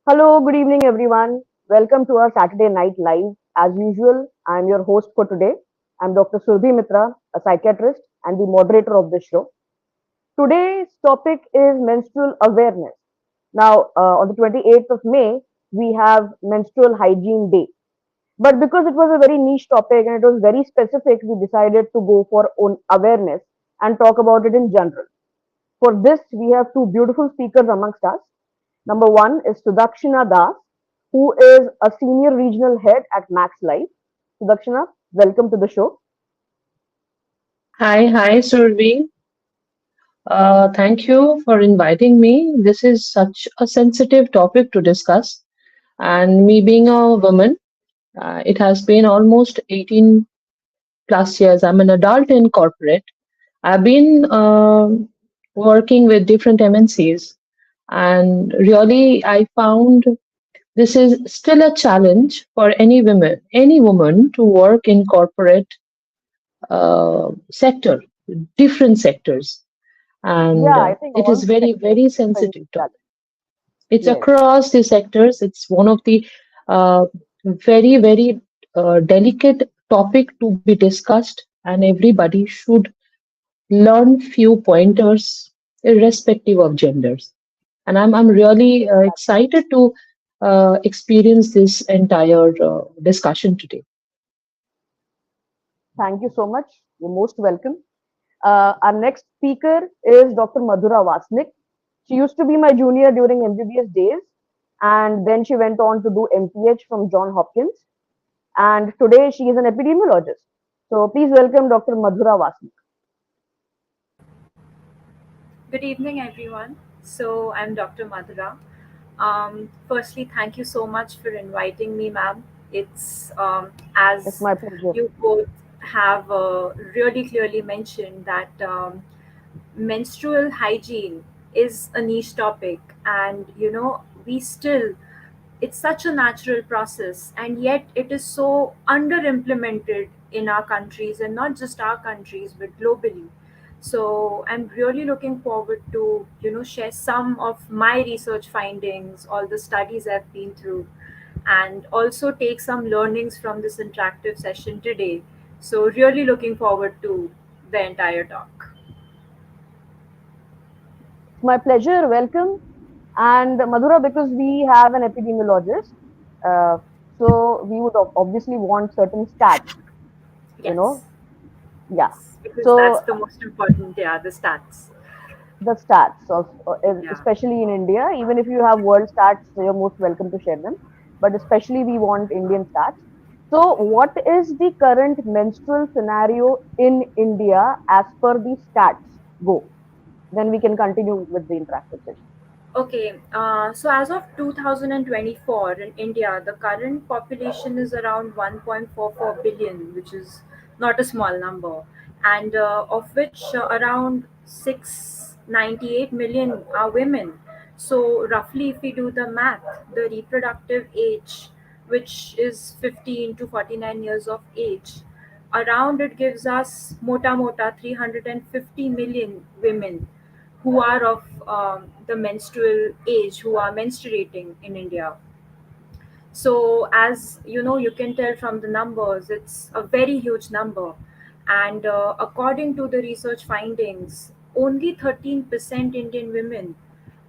Hello, good evening, everyone. Welcome to our Saturday Night Live. As usual, I'm your host for today. I'm Dr. Surbhi Mitra, a psychiatrist and the moderator of this show. Today's topic is menstrual awareness. Now, on the 28th of May, we have Menstrual Hygiene Day. But because it was a very niche topic and it was very specific, we decided to go for own awareness and talk about it in general. For this, we have two beautiful speakers amongst us. Number one is Sudakshina Das, who is a senior regional head at Max Life. Sudakshina, welcome to the show. Hi, Survi. Thank you for inviting me. This is such a sensitive topic to discuss. And me being a woman, it has been almost 18 plus years. I'm an adult in corporate. I've been working with different MNCs, and really, I found this is still a challenge for any woman to work in corporate sector, different sectors, and Yeah, I think it is all very, sectors very face sensitive this topic. challenge. It's Yes. across the sectors. It's one of the uh, very, very delicate topic to be discussed, and everybody should learn few pointers irrespective of genders. And I'm really excited to experience this entire discussion today. Thank you so much. You're most welcome. Our next speaker is Dr. Madhura Wasnik. She used to be my junior during MBBS days, and then she went on to do MPH from John Hopkins. And today she is an epidemiologist. So please welcome Dr. Madhura Wasnik. Good evening, everyone. So, I'm Dr. Madhura. Firstly, thank you so much for inviting me, ma'am. It's It's as my pleasure. you both have really clearly mentioned that menstrual hygiene is a niche topic, and we still it's such a natural process, and yet it is so under implemented in our countries, and not just our countries but globally. So I'm really looking forward to share some of my research findings, all the studies I've been through, and also take some learnings from this interactive session today. So really looking forward to the entire talk. It's my pleasure. Welcome. And Madhura, because we have an epidemiologist, uh, so we would obviously want certain stats, you Yes, know. Yeah. yes, because that's So the most important. Yeah, the stats. the stats of, Yeah. especially in India, even if you have world stats, you're most welcome to share them. But especially we want Indian stats. So what is the current menstrual scenario in India as per the stats go? Then we can continue with the interactive session. Okay, so as of 2024 in India, the current population is around 1.44 billion, which is not a small number, and of which around 698 million are women. So, roughly, if we do the math, the reproductive age, which is 15 to 49 years of age, around it gives us mota mota 350 million women who are of the menstrual age, who are menstruating in India. So, as you can tell from the numbers, it's a very huge number. And according to the research findings, only 13% Indian women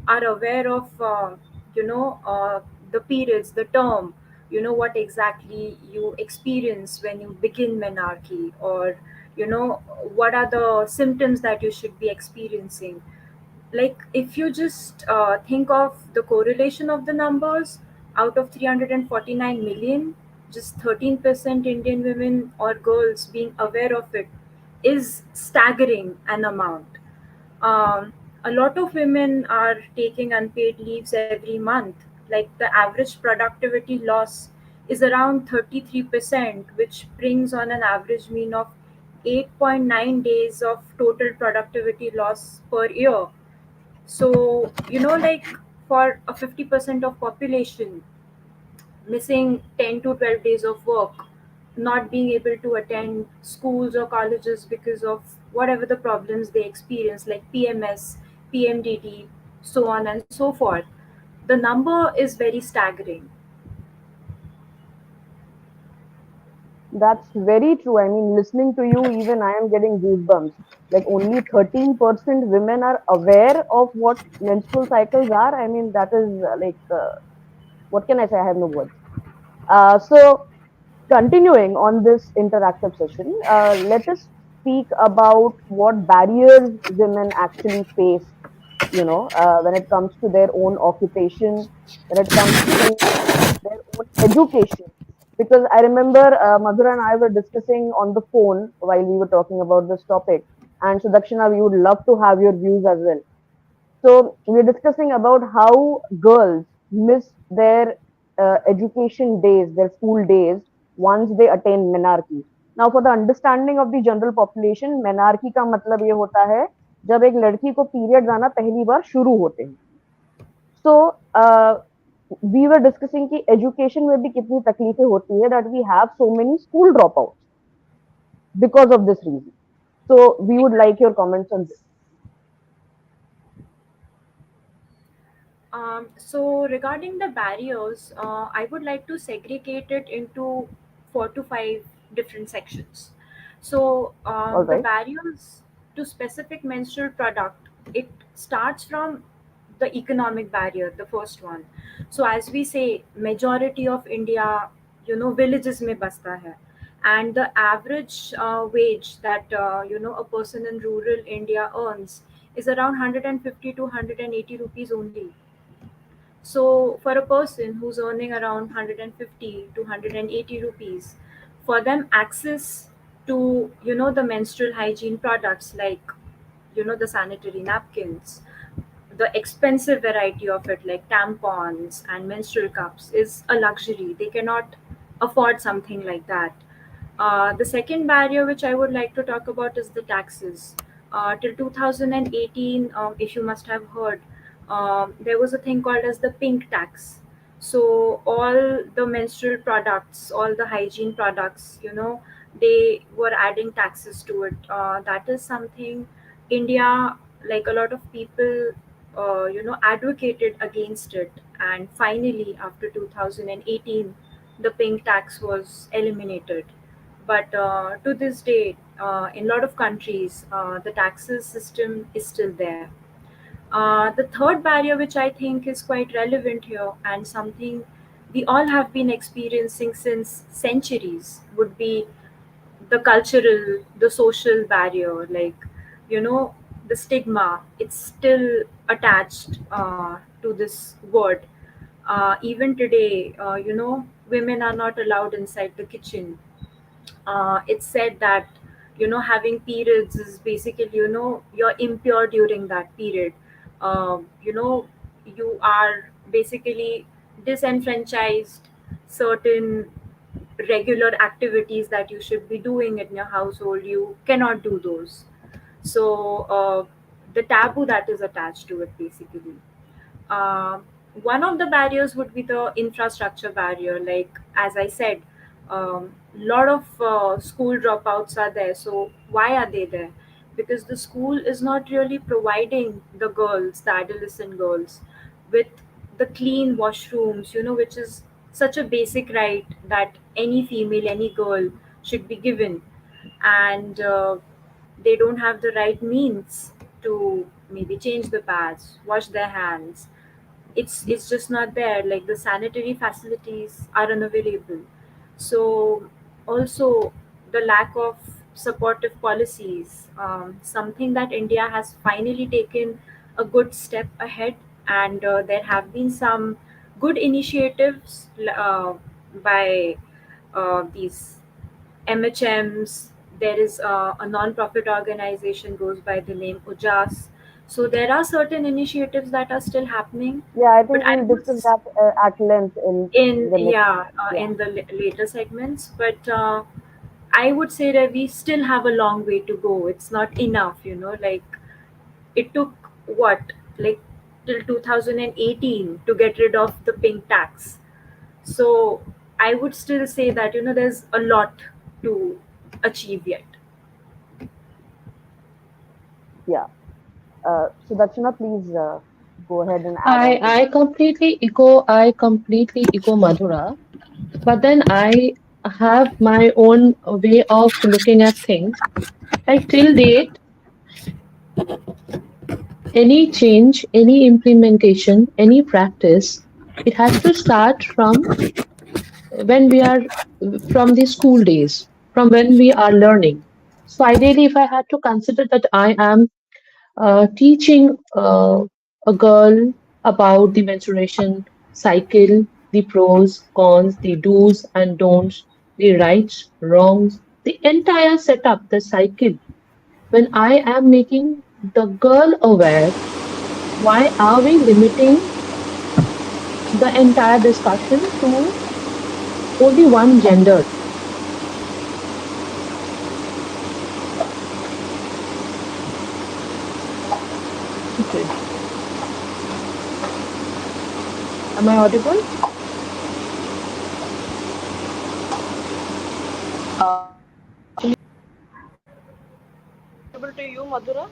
are aware of, the periods, the term, what exactly you experience when you begin menarche, or, what are the symptoms that you should be experiencing. Like, if you just think of the correlation of the numbers, out of 349 million, just 13% Indian women or girls being aware of it is staggering an amount. A lot of women are taking unpaid leaves every month. Like, the average productivity loss is around 33%, which brings on an average mean of 8.9 days of total productivity loss per year. So, like, for a 50% of population, missing 10 to 12 days of work, not being able to attend schools or colleges because of whatever the problems they experience, like PMS, PMDD, so on and so forth. The number is very staggering. That's very true. I mean, listening to you, even I am getting goosebumps. Like only 13% women are aware of what menstrual cycles are. I mean, that is what can I say? I have no words. So, continuing on this interactive session, let us speak about what barriers women actually face, when it comes to their own occupation, when it comes to their own education. Because I remember Madhura and I were discussing on the phone while we were talking about this topic. And Sudakshina, we would love to have your views as well. So we're discussing about how girls miss their education days, their school days, once they attain menarche. Now, for the understanding of the general population, menarche का मतलब ये होता है जब एक लड़की को periods आना पहली बार शुरू होते हैं. So we were discussing कि education में भी कितनी तकलीफें होती है that we have so many school dropouts because of this reason. So we would like your comments on this. So regarding the barriers, I would like to segregate it into 4 to 5 different sections. So All the right. barriers to specific menstrual product, it starts from the economic barrier, the first one. So as we say, majority of India, villages mein basta hai, and the average wage that a person in rural India earns is around 150 to 180 rupees only. So for a person who's earning around 150 to 180 rupees, for them access to the menstrual hygiene products like the sanitary napkins, the expensive variety of it like tampons and menstrual cups is a luxury. They cannot afford something like that. The second barrier which I would like to talk about is the taxes. Till 2018, if you must have heard, there was a thing called as the pink tax. So all the menstrual products, all the hygiene products, they were adding taxes to it. That is something India, like a lot of people, advocated against it. And finally, after 2018, the pink tax was eliminated. But to this day, in a lot of countries, the taxes system is still there. The third barrier, which I think is quite relevant here and something we all have been experiencing since centuries, would be the cultural, the social barrier. Like, the stigma, it's still attached to this word. Even today, women are not allowed inside the kitchen. It's said that having periods is basically you're impure during that period. You are basically disenfranchised certain regular activities that you should be doing in your household. You cannot do those. So the taboo that is attached to it basically. uh, One of the barriers would be the infrastructure barrier. Like as I said, lot of school dropouts are there. So why are they there? Because the school is not really providing the girls, the adolescent girls, with the clean washrooms, which is such a basic right that any female, any girl should be given. And they don't have the right means to maybe change the pads, wash their hands. It's just not there. Like the sanitary facilities are unavailable. So also the lack of supportive policies, something that India has finally taken a good step ahead. And there have been some good initiatives by these MHMs. There is a non-profit organization goes by the name Ujas. So there are certain initiatives that are still happening, Yeah, I think but I we'll would discuss that at length in in the next yeah time. Yeah, in the later segments. But I would say that we still have a long way to go. It's not enough, like it took what, like till 2018 to get rid of the pink tax. So I would still say that there's a lot to achieve yet. yeah. So Dakshina, please. go ahead and add I on to I that. completely echo Madhura, but then I have my own way of looking at things. Like till date, any change, any implementation, any practice, it has to start from when we are from the school days, from when we are learning. So ideally, if I had to consider that I am teaching a girl about the menstruation cycle, the pros, cons, the do's and don'ts, the rights, wrongs, the entire setup, the cycle. When I am making the girl aware, why are we limiting the entire discussion to only one gender? Okay. Am I audible? Audible to you, Madhura?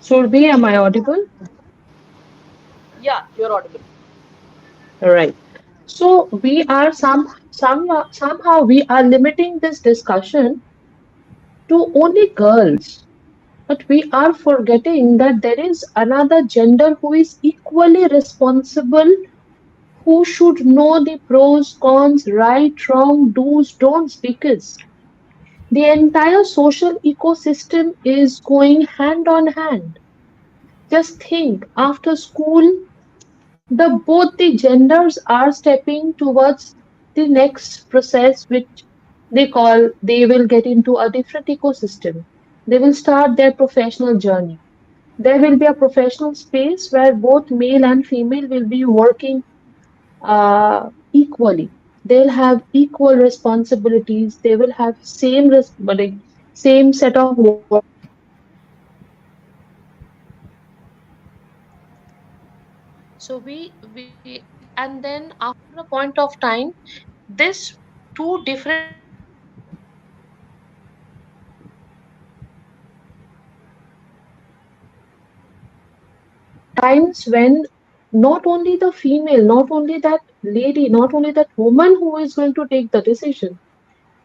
Surbi, am I audible? Yeah, you're audible. All right. So we are somehow we are limiting this discussion to only girls. But we are forgetting that there is another gender who is equally responsible, who should know the pros, cons, right, wrong, do's, don'ts, because the entire social ecosystem is going hand on hand. Just think, after school, both the genders are stepping towards the next process, which they will get into a different ecosystem. They will start their professional journey. There will be a professional space where both male and female will be working equally. They'll have equal responsibilities. They will have like, same set of work. So we and then after a point of time, this two different times when not only the female, not only that lady, not only that woman who is going to take the decision,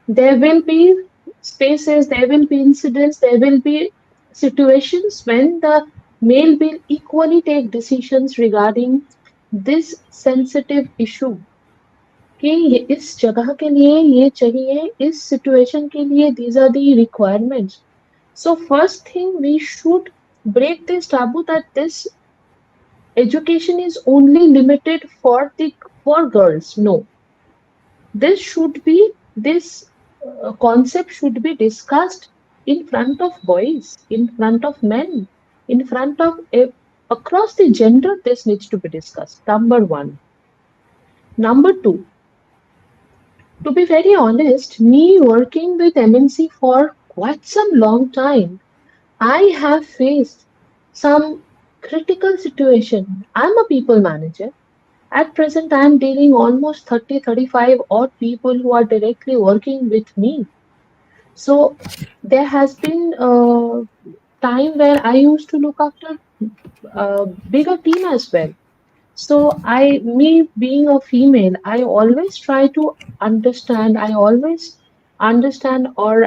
there will be spaces, there will be incidents, there will be situations when the male will equally take decisions regarding this sensitive issue कि इस जगह के लिए ये चाहिए, इस situation के लिए these are the requirements. So first thing we should break this taboo that this education is only limited for girls. No, this concept should be discussed in front of boys, in front of men, in front of across the gender. This needs to be discussed. Number one. Number two, to be very honest, me working with MNC for quite some long time, I have faced some critical situation. I'm a people manager. At present, I am dealing almost 30, 35 odd people who are directly working with me. So there has been a time where I used to look after a bigger team as well. So me being a female, I always try to understand. I always understand, or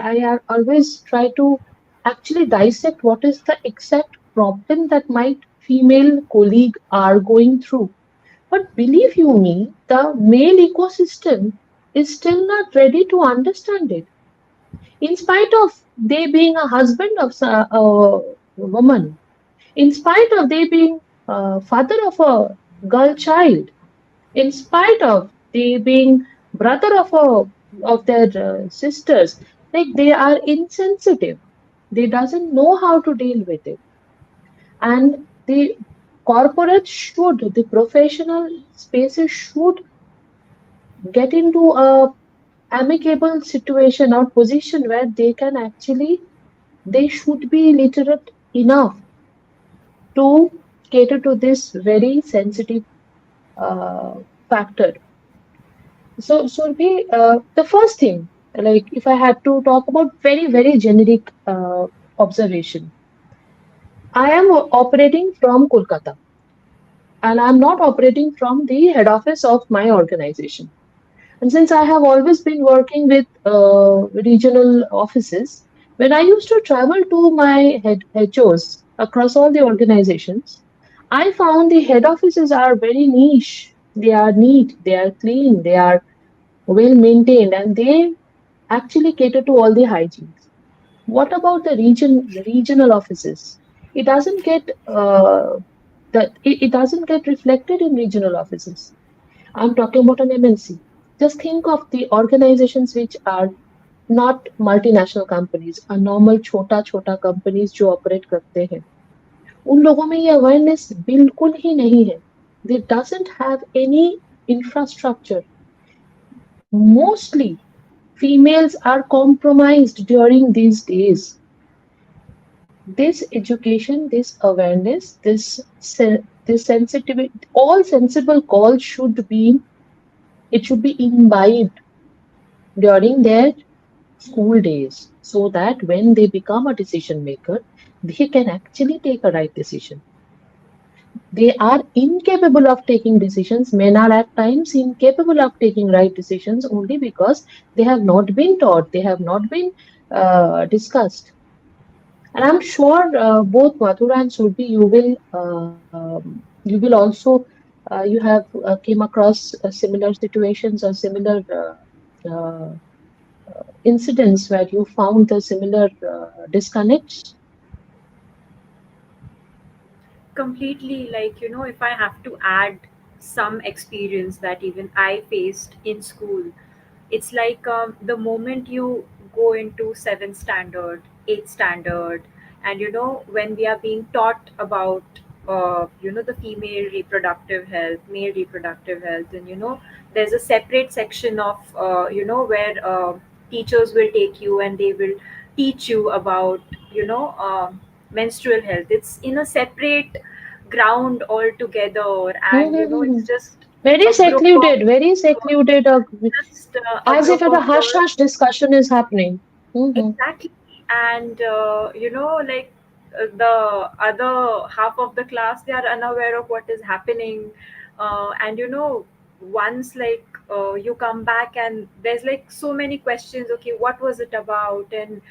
always try to actually dissect what is the exact problem that my female colleague are going through. But believe you me, the male ecosystem is still not ready to understand it. In spite of they being a husband of a woman, in spite of they being father of a girl child, in spite of they being brother of their sisters, like they are insensitive. They doesn't know how to deal with it, and the the professional spaces should get into a amicable situation or position where they can actually they should be literate enough to cater to this very sensitive uh, factor. So, Surbi, the first thing, like if I had to talk about very, very generic observation, I am operating from Kolkata, and I'm not operating from the head office of my organization. And since I have always been working with regional offices, when I used to travel to my head HOs across all the organizations, I found the head offices are very niche. They are neat, they are clean, they are well maintained, and they actually cater to all the hygiene. What about the regional offices? It doesn't get it doesn't get reflected in regional offices. I'm talking about an MNC. Just think of the organizations which are not multinational companies, are normal छोटा छोटा companies जो operate करते हैं. उन लोगों में ये awareness बिल्कुल ही नहीं है. They doesn't have any infrastructure. Mostly females are compromised during these days. This education, this awareness, this sensitivity, all sensible calls should be it should be imbibed during their school days so that when they become a decision maker, they can actually take a right decision. They are incapable of taking decisions. Men are at times incapable of taking right decisions only because they have not been taught, they have not been discussed. And I'm sure both Madhura and Surbi, you will also you have came across similar situations or similar uh, incidents where you found the similar disconnects. Completely, like, if I have to add some experience that even I faced in school, it's like, the moment you go into seventh standard, eighth standard, and when we are being taught about the female reproductive health, male reproductive health, and there's a separate section of where teachers will take you and they will teach you about menstrual health. It's in a separate ground altogether, and Mhm. it's just Very a group of secluded, very secluded, just a as if group a of hush girls. hush discussion is happening. Hmm. Exactly. And like, the other half of the class, they are unaware of what is happening. And once, like, you come back and there's like so many questions. Okay, what was it about? And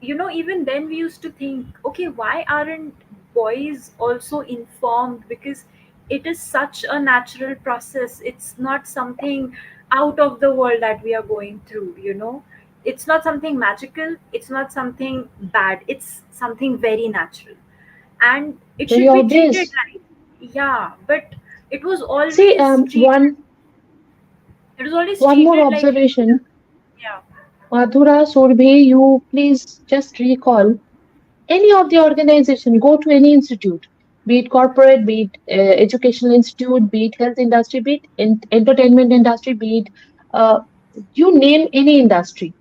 even then we used to think, okay, why aren't boys also informed? Because it is such a natural process. It's not something out of the world that we are going through. It's not something magical, it's not something bad, it's something very natural, and it Very should be treated obvious. right. Yeah, but it was See, always treated one more like, observation. yeah. Madhura, Surbhi, you please just recall any of the organization, go to any institute, be it corporate, be it educational institute, be it health industry, be it entertainment industry, be it you name any industry.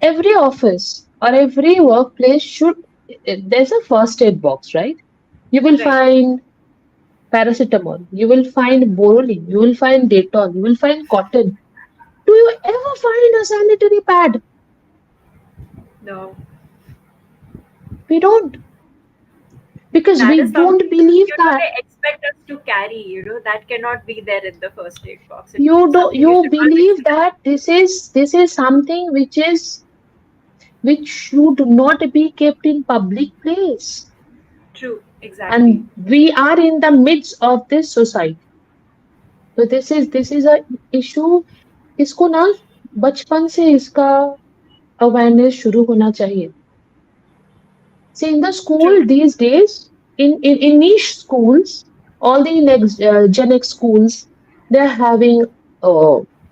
Every office or every workplace should there's a first aid box, right? You will Right. find paracetamol, you will find borolene, you will find Dettol, you will find cotton. Do you ever find a sanitary pad? No. We don't, because That we is don't something believe that. they expect us to carry. That cannot be there in the first aid box. It's You do something you you should always believe carry. that this is something which should not be kept in public place, True, exactly. and we are in the midst of this society. So this is a issue. इसको ना बचपन से इसका awareness शुरू होना चाहिए. See, in the True. school these days, in niche schools, all the next Gen X schools, they're having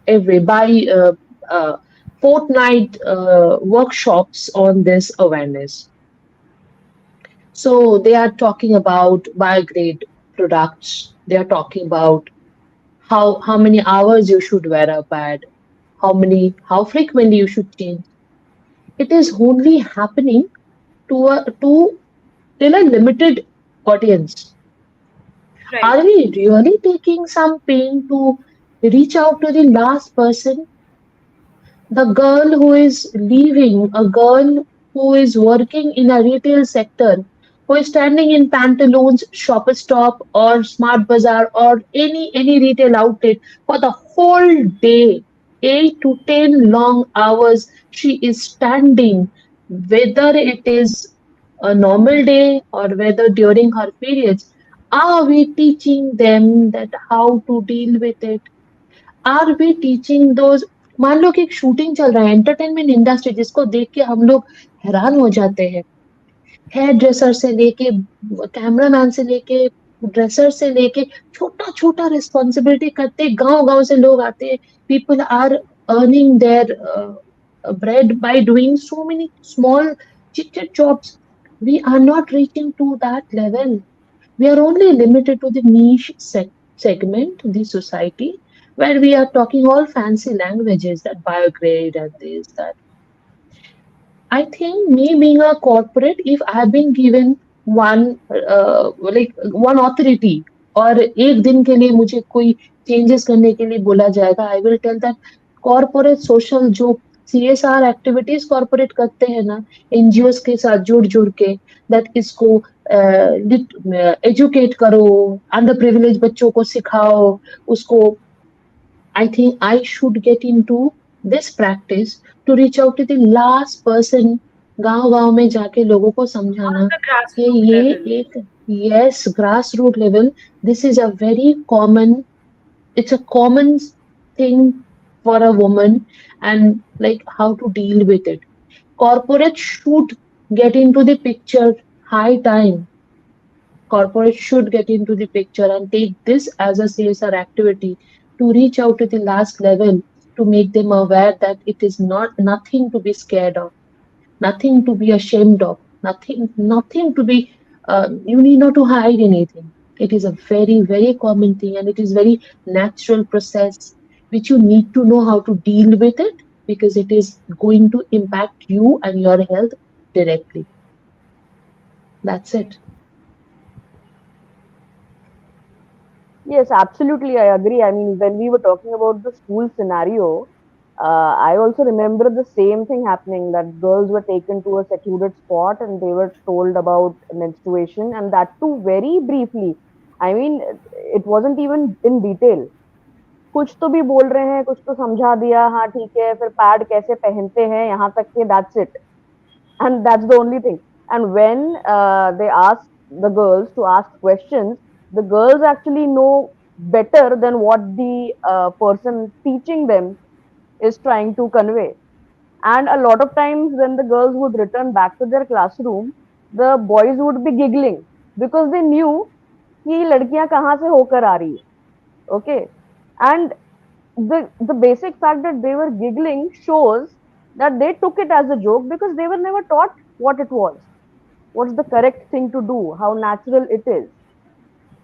every uh, fortnight workshops on this awareness. So they are talking about biograde products. They are talking about how many hours you should wear a pad, how frequently you should change. It is only happening to till a limited audience. Right. Are we really taking some pain to reach out to the last person? The girl who is leaving, a girl who is working in a retail sector, who is standing in pantaloons, Shopper Stop or Smart Bazaar or any retail outlet for the whole day, 8 to 10 long hours. She is standing, whether it is a normal day or whether during her periods. Are we teaching them that how to deal with it? Are we teaching those? मान लो कि एक shooting चल रहा है, entertainment industry जिसको देख के हम लोग हैरान हो जाते हैं, हेयर ड्रेसर से लेके कैमरामैन से लेके ड्रेसर से लेके छोटा छोटा रिस्पॉन्सिबिलिटी करते गांव गांव से लोग आते हैं. People are earning their bread by doing so many small chit chat jobs. We are not reaching to that level. We are only limited to the niche segment, the society, where we are talking all fancy languages, that biograde and this, that. I think me being a corporate, if I have been given one authority और एक दिन के लिए मुझे कोई changes करने के लिए बोला जाएगा, I will tell that corporate social जो CSR activities corporate करते हैं ना, NGOs के साथ जुड़ के, that इसको educate करो, underprivileged बच्चों को सिखाओ, उसको I think I should get into this practice to reach out to the last person, गांव गांव में जाके लोगों को On समझाना the कि grassroots ये level. एक, yes, grassroots level, this is a very common, it's a common thing for a woman, and like how to deal with it. Corporate should get into the picture. High time corporates should get into the picture and take this as a CSR activity to reach out to the last level, to make them aware that it is not nothing to be scared of, nothing to be ashamed of, nothing to be. You need not to hide anything. It is a very common thing, and it is very natural process which you need to know how to deal with it, because it is going to impact you and your health directly. That's it. Yes, absolutely. I agree. I mean, when we were talking about the school scenario, I also remember the same thing happening, that girls were taken to a secluded spot and they were told about menstruation, and that too very briefly. I mean, it wasn't even in detail. कुछ तो भी बोल रहे हैं, कुछ तो समझा दिया, हाँ ठीक है, फिर पैड कैसे पहनते हैं, यहाँ तक के that's it. And that's the only thing. And when they ask the girls to ask questions, the girls actually know better than what the person teaching them is trying to convey. And a lot of times when the girls would return back to their classroom, the boys would be giggling because they knew कि लड़कियां कहाँ से होकर आ रही है. Okay. And the basic fact that they were giggling shows that they took it as a joke because they were never taught what it was, what's the correct thing to do, how natural it is.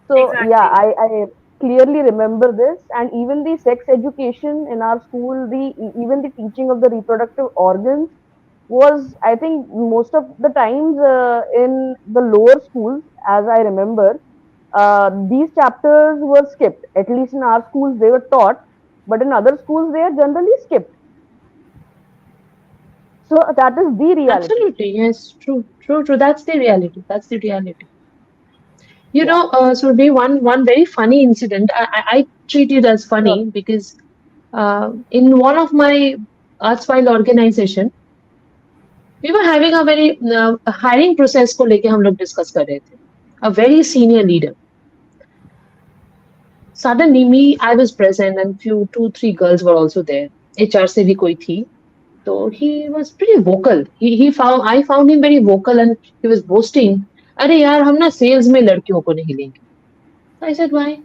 So yeah, Exactly. I clearly remember this, and even the sex education in our school, the even the teaching of the reproductive organs was, I think, most of the times in the lower schools, as I remember, these chapters were skipped. At least in our schools, they were taught, but in other schools, they are generally skipped. So that is the reality. Absolutely, yes, true. That's the reality. That's the reality. Yeah. So one very funny incident. I treat it as Sure. funny because in one of my arts organization, we were having a very hiring process को लेके हम लोग discuss कर रहे थे. A very senior leader. Suddenly, I was present, and few two three girls were also there. HR से भी कोई थी. So he was pretty vocal. I found him very vocal, and he was boasting. अरे यार हम ना sales में लड़कियों को नहीं लेंगे. I said why?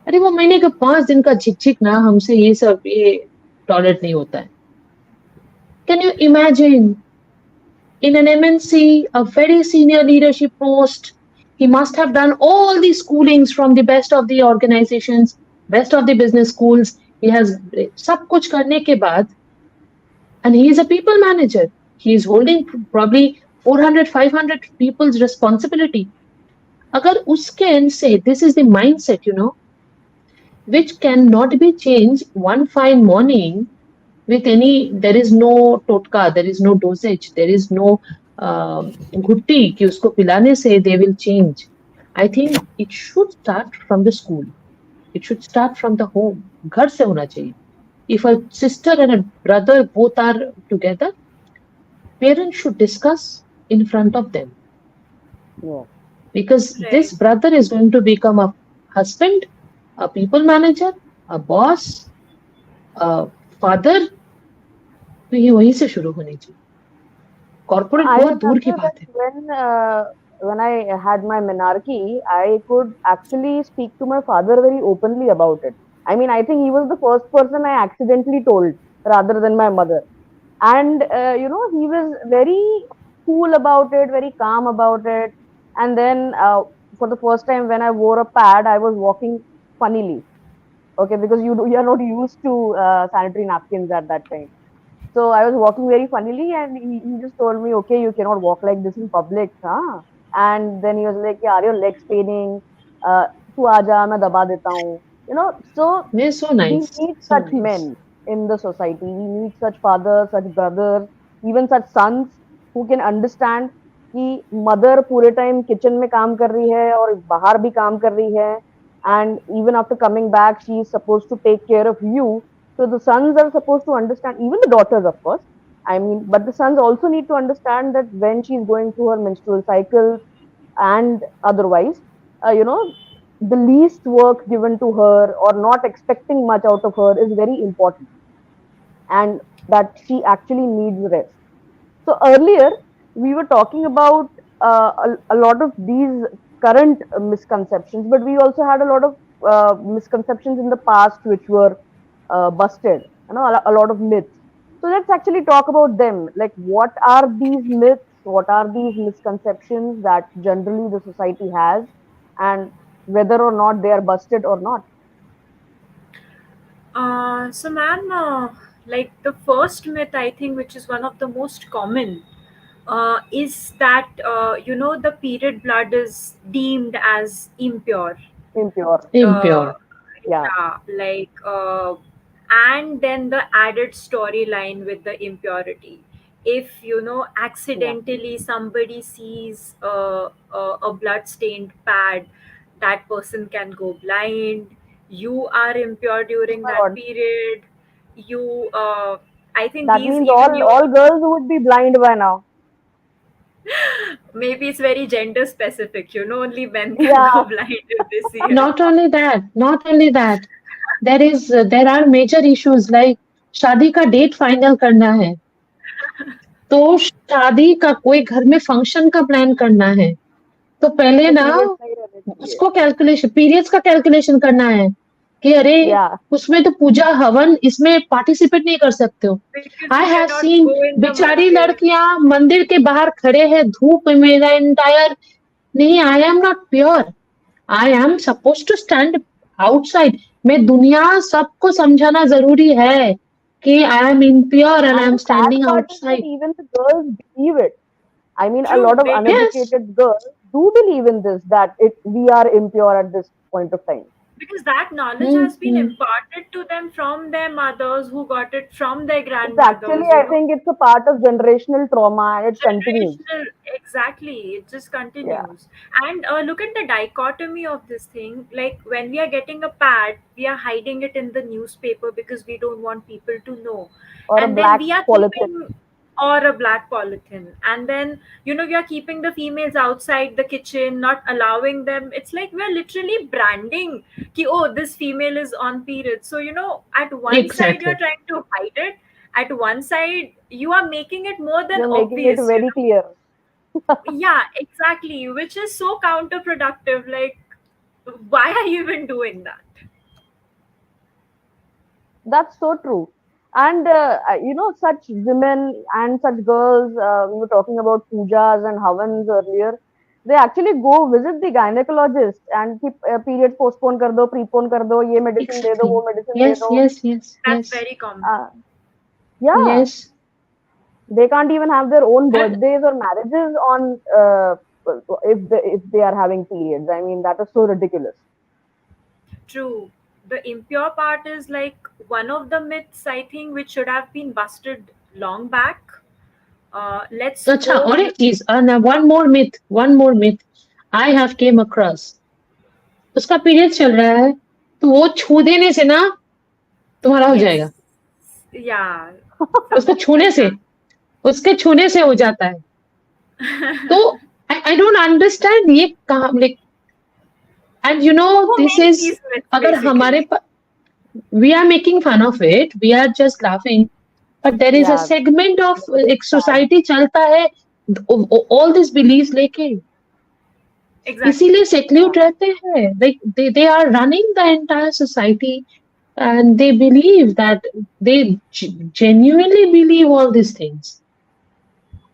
अरे वो महीने का 5 दिन का झिक ना हमसे ये टॉलरेट नहीं होता है. Can you imagine, in an MNC, a very senior leadership post, he must have done all the schoolings from the best of the organizations, best of the business schools. He has सब कुछ करने के बाद, and he is a people manager. He is holding probably 400, 500 people's responsibility. अगर उसके end से, this is the mindset, which cannot be changed one fine morning with any, there is no totka, there is no dosage, there is no घुट्टी कि उसको पिलाने से they will change. I think it should start from the school. It should start from the home. घर से होना चाहिए. If a sister and a brother both are together, parents should discuss in front of them, Yeah. because Right. this brother is going to become a husband, a people manager, a boss, a father. तो ये वहीं से शुरू होनी चाहिए. Corporate I बहुत दूर की remember बात that है. when I had my menarche, I could actually speak to my father very openly about it. I mean, I think he was the first person I accidentally told rather than my mother. And he was very cool about it, very calm about it. And then for the first time when I wore a pad, I was walking funnily. Okay, because you're not used to sanitary napkins at that time. So I was walking very funnily, and he just told me, "Okay, you cannot walk like this in public, huh?" And then he was like, "Yeah, are your legs paining? Tu aaja, main daba deta hu." So ये so we nice, need so such nice. men in the society. We need such fathers, such brothers, even such sons who can understand कि mother पूरे time kitchen में काम कर रही है और बाहर भी काम कर रही है and even after coming back she is supposed to take care of you. So the sons are supposed to understand, even the daughters of course, I mean, but the sons also need to understand that when she is going through her menstrual cycles and otherwise, the least work given to her or not expecting much out of her is very important, and that she actually needs rest. So earlier we were talking about a lot of these current misconceptions, but we also had a lot of misconceptions in the past which were busted. A lot of myths. So let's actually talk about them. Like, what are these myths? What are these misconceptions that generally the society has, and whether or not they are busted or not? So, ma'am, like the first myth, I think, which is one of the most common, is that the period blood is deemed as impure. Impure. uh, Impure. Yeah. yeah, like and then the added storyline with the impurity. If Yeah. accidentally somebody sees a blood stained pad, that person can go blind. You are impure Oh during my that God. period. You I think That these means even you all girls would be blind by now. maybe it's very gender specific, only men can Yeah. go blind if they see it. Not only that, not only that. There are major issues like शादी का date final करना है, तो शादी का कोई घर में फंक्शन का प्लान करना है, तो पहले तो ना पीरियड्स नहीं रहने चाहिए. उसको कैलकुलेशन पीरियड्स का कैलकुलेशन करना है कि अरे Yeah. उसमें तो पूजा हवन इसमें पार्टिसिपेट नहीं कर सकते हो. Because I you have cannot seen go in the बेचारी mandir. लड़कियां मंदिर के बाहर खड़े हैं धूप में द एंटायर. नहीं, I am not pure. I am suppose to stand outside. मैं दुनिया सबको समझाना जरूरी है कि I am impure and I And am the sad standing part is that outside. even the girls believe it. I mean, a lot True, of they do. Yes. uneducated girls do believe in this, that we are impure at this point of time. Because that knowledge has been imparted to them from their mothers, who got it from their It's actually, grandmothers, I think, it's a part of generational trauma and it continues. generational. Exactly, it just Yeah. continues. And look at the dichotomy of this thing. Like when we are getting a pad, we are hiding it in the newspaper because we don't want people to know. Or a And then black we are polythene. keeping, or a black polythene, and then we are keeping the females outside the kitchen, not allowing them. It's like we're literally branding ki, oh, this female is on period. So at one side you're Exactly. trying to hide it, at one side you are making it more than You're making it obvious. very clear. Yeah, exactly, which is so counterproductive. Like, why are you even doing that? That's so true. And such women and such girls, we were talking about pujas and havans earlier. They actually go visit the gynecologist and keep periods postpone kar do, prepone kar do, ye medicine de do, Exactly. wo medicine de Yes, do. yes, yes, That's yes. very common. Yeah, Yes. they can't even have their own And birthdays or marriages on if they are having periods. I mean, that is so ridiculous. True. The impure part is like one of the myths, I think, which should have been busted long back. Let's अच्छा, go और with एक चीज, one more myth I have came across. उसका period चल रहा है तो वो छू देने से ना तुम्हारा हो जाएगा। yes, yeah, उसको something छूने like से, उसके छूने से हो जाता है। तो that. आई डोंट अंडरस्टैंड ये कहाँ, like, and you know Who this makes is, these myths अगर हमारे basically? we are making fun of it, we are just laughing, but there is a Yeah, segment of very एक sad. society चलता है all these beliefs लेके, Exactly. इसीलिए Yeah. secluded रहते हैं, like they are running the entire society, and they believe that they genuinely believe all these things.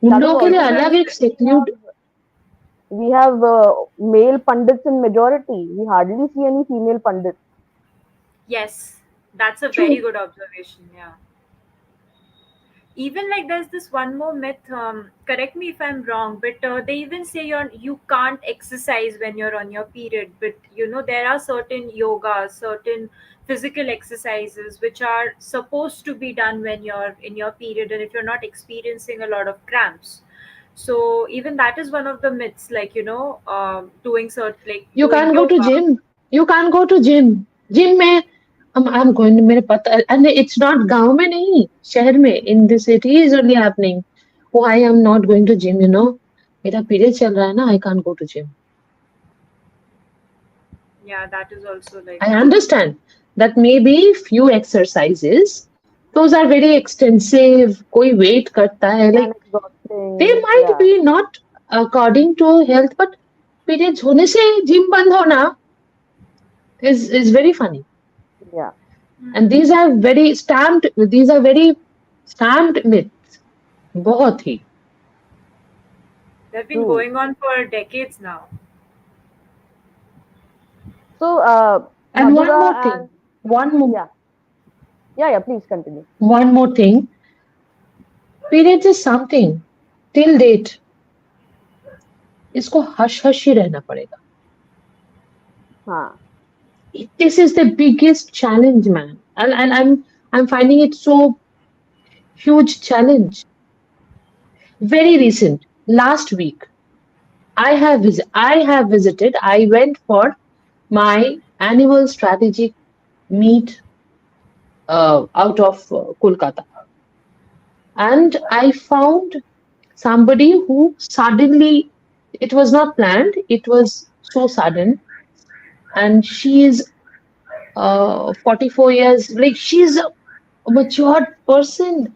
उन That is लोगों के लिए also the अलग एक reason seclude, we have male pundits in majority. We hardly see any female pundits. Yes, that's a very true. good observation. Yeah. Even like there's this one more myth. Correct me if I'm wrong, but they even say you can't exercise when you're on your period. But there are certain yoga, certain physical exercises which are supposed to be done when you're in your period, and if you're not experiencing a lot of cramps. So even that is one of the myths, like doing certain like You doing can't go to yoga. gym. You can't go to gym. Gym में I'm going to, मेरे पता, and it's not गांव में नहीं, शहर में, in the city is only happening. Oh, I am not going to gym, you know. मेरा period चल रहा है ना, I can't go to gym. Yeah, that is also like I understand that maybe few exercises, those are very extensive, कोई weight करता है, like And they exhausting. might Yeah. be not according to health, but periods होने से gym बंद होना is very funny. Yeah. And these are very stamped myths, बहुत ही. they've been True. going on for decades now. So, And one more Madhura thing, and yeah, yeah, yeah. Please continue. one more thing, periods is something till date, इसको hush hush ही रहना पड़ेगा. हाँ. This is the biggest challenge, man, and I'm finding it so huge challenge. Very recent, last week, I have visited. I went for my annual strategic meet out of Kolkata, and I found somebody who suddenly, it was not planned, it was so sudden, and she is 44 years, like she's a matured person,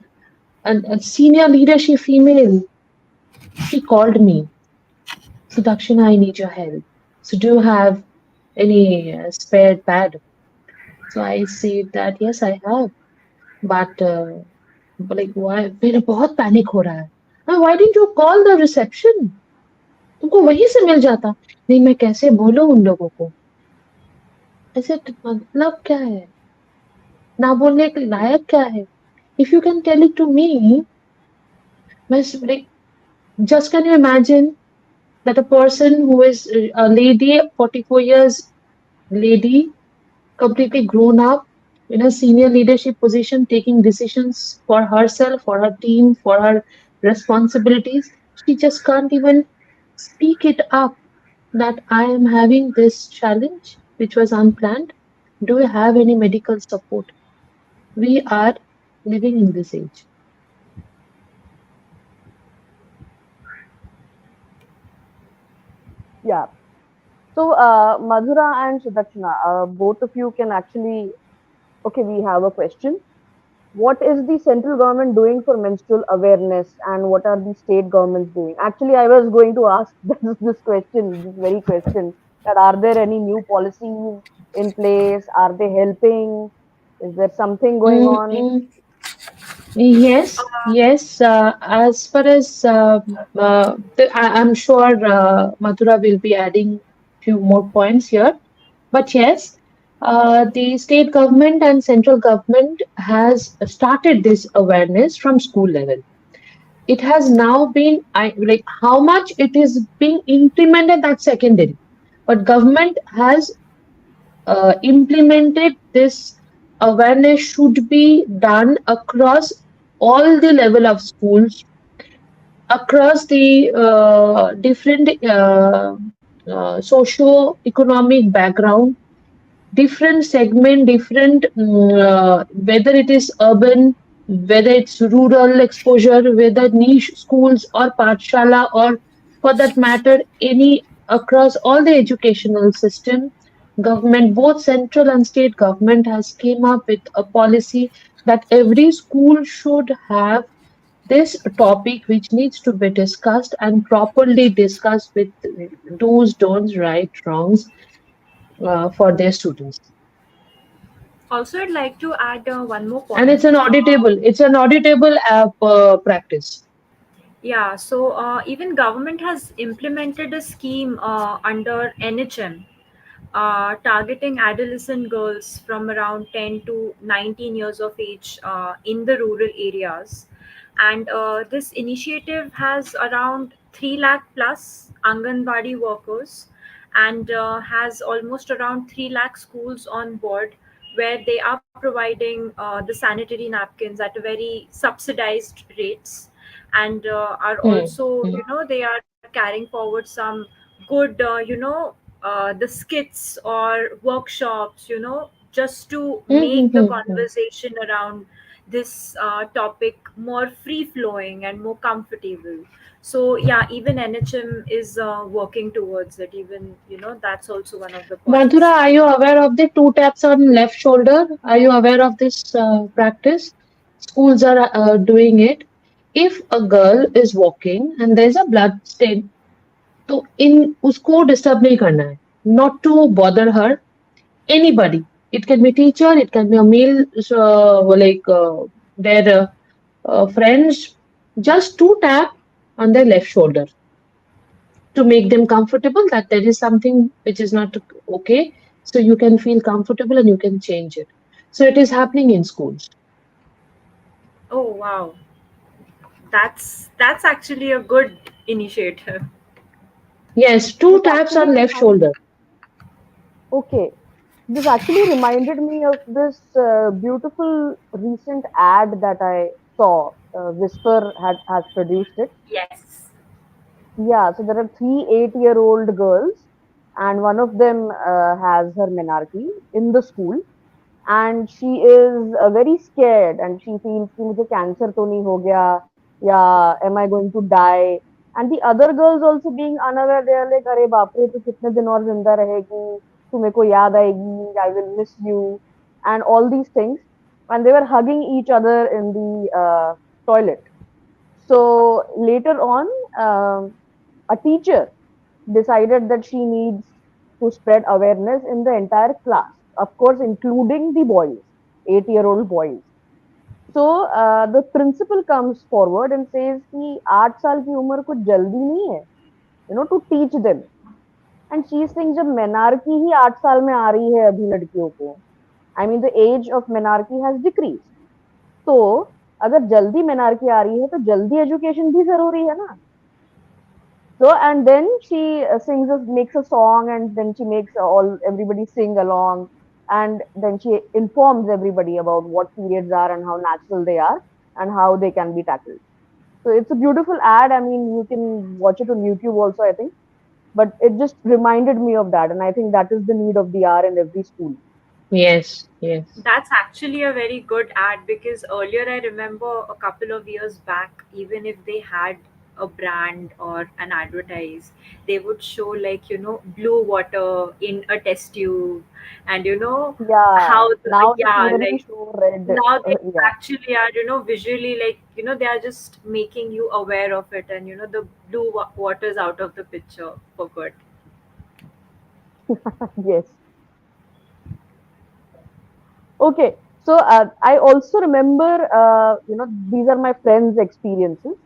and a senior leadership female. She called me, Sudakshina, I need your help. So, do you have any spare pad? So, I said that yes, I have. But like, why? मेरा बहुत panic हो रहा है. Why didn't you call the reception? तुमको वहीं से मिल जाता. नहीं, मैं कैसे बोलूं उन लोगों को? ऐसे मतलब क्या है? ना बोलने के लायक क्या है? If you can tell it to me, मैं like, just can you imagine that a person who is a lady, 44 years lady, completely grown up in a senior leadership position, taking decisions for herself, for her team, for her responsibilities, she just can't even speak it up that I am having this challenge which was unplanned. Do you have any medical support? We are living in this age. Yeah. So, Madhura and Sudakshina, both of you can actually. Okay, we have a question. What is the central government doing for menstrual awareness, and what are the state governments doing? Actually, I was going to ask this question, this very question, that are there any new policies in place? Are they helping? Is there something going on? Mm, yes, yes. As far as I'm sure Madhura will be adding few more points here, but yes, the state government and central government has started this awareness from school level. It has now been, I like how much it is being implemented, that's secondary, but government has implemented this awareness should be done across all the level of schools, across the different socio-economic background, different segment, different whether it is urban, whether it's rural exposure, whether niche schools or pathshala, or for that matter, any across all the educational system, government, both central and state government has came up with a policy that every school should have this topic which needs to be discussed and properly discussed with do's, don'ts, right, wrongs for their students. Also, I'd like to add one more And point. it's an auditable practice. Yeah, so even government has implemented a scheme under NHM, targeting adolescent girls from around 10 to 19 years of age in the rural areas. And this initiative has around 3 lakh plus Anganwadi workers, and has almost around 3 lakh schools on board, where they are providing the sanitary napkins at a very subsidized rates, and are Hmm. also, Hmm. they are carrying forward some good, the skits or workshops, just to Hmm, hmm, make the hmm, hmm. conversation around this topic more free flowing and more comfortable. So yeah, even NHM is working towards it. Even, that's also one of the Madhura, points. are you aware of the two taps on left shoulder? Are you aware of this practice? Schools are doing it. If a girl is walking and there's a blood stain, तो in उसको disturb नहीं करना है. Not to bother her. Anybody. It can be teacher, it can be a male, their friends, just to tap on their left shoulder to make them comfortable that there is something which is not okay. So you can feel comfortable and you can change it. So it is happening in schools. Oh wow, that's actually a good initiative. Yes, This two taps actually on left reminds, shoulder. okay, this actually reminded me of this beautiful recent ad that I saw. Whisper has produced it. Yes. Yeah, so there are three 8-year-old girls, and one of them has her menarche in the school, and she is very scared, and she feels कि मुझे cancer तो नहीं हो गया, या am I going to die? And the other girls also being unaware, they are like, अरे बाप रे तू कितने दिन और जिंदा रहेगी, तू मेरे को याद आएगी, I will miss you, and all these things, and they were hugging each other in the toilet. So later on, a teacher decided that she needs to spread awareness in the entire class, of course, including the boys, 8-year-old boys. So the principal comes forward and says कि 8 साल की उम्र कुछ जल्दी नहीं है, to teach them. And she is saying जब menarche ही 8 साल में आ रही है अभी लड़कियों को, I mean the age of menarche has decreased. तो अगर जल्दी menarche आ रही है तो जल्दी education भी जरूरी है ना. So and then she makes a song, and then she makes all everybody sing along, and then she informs everybody about what periods are and how natural they are and how they can be tackled. So it's a beautiful ad. I mean, you can watch it on YouTube also, I think. But it just reminded me of that, and I think that is the need of the hour in every school. Yes, yes. That's actually a very good ad, because earlier I remember a couple of years back, even if they had a brand or an advertise, they would show, like, blue water in a test tube, and Yeah, how now they yeah, clearly like, show red. now they Yeah. actually are, visually, like, they are just making you aware of it, and the blue water's out of the picture for good. Yes. Okay, so I also remember, these are my friends' experiences.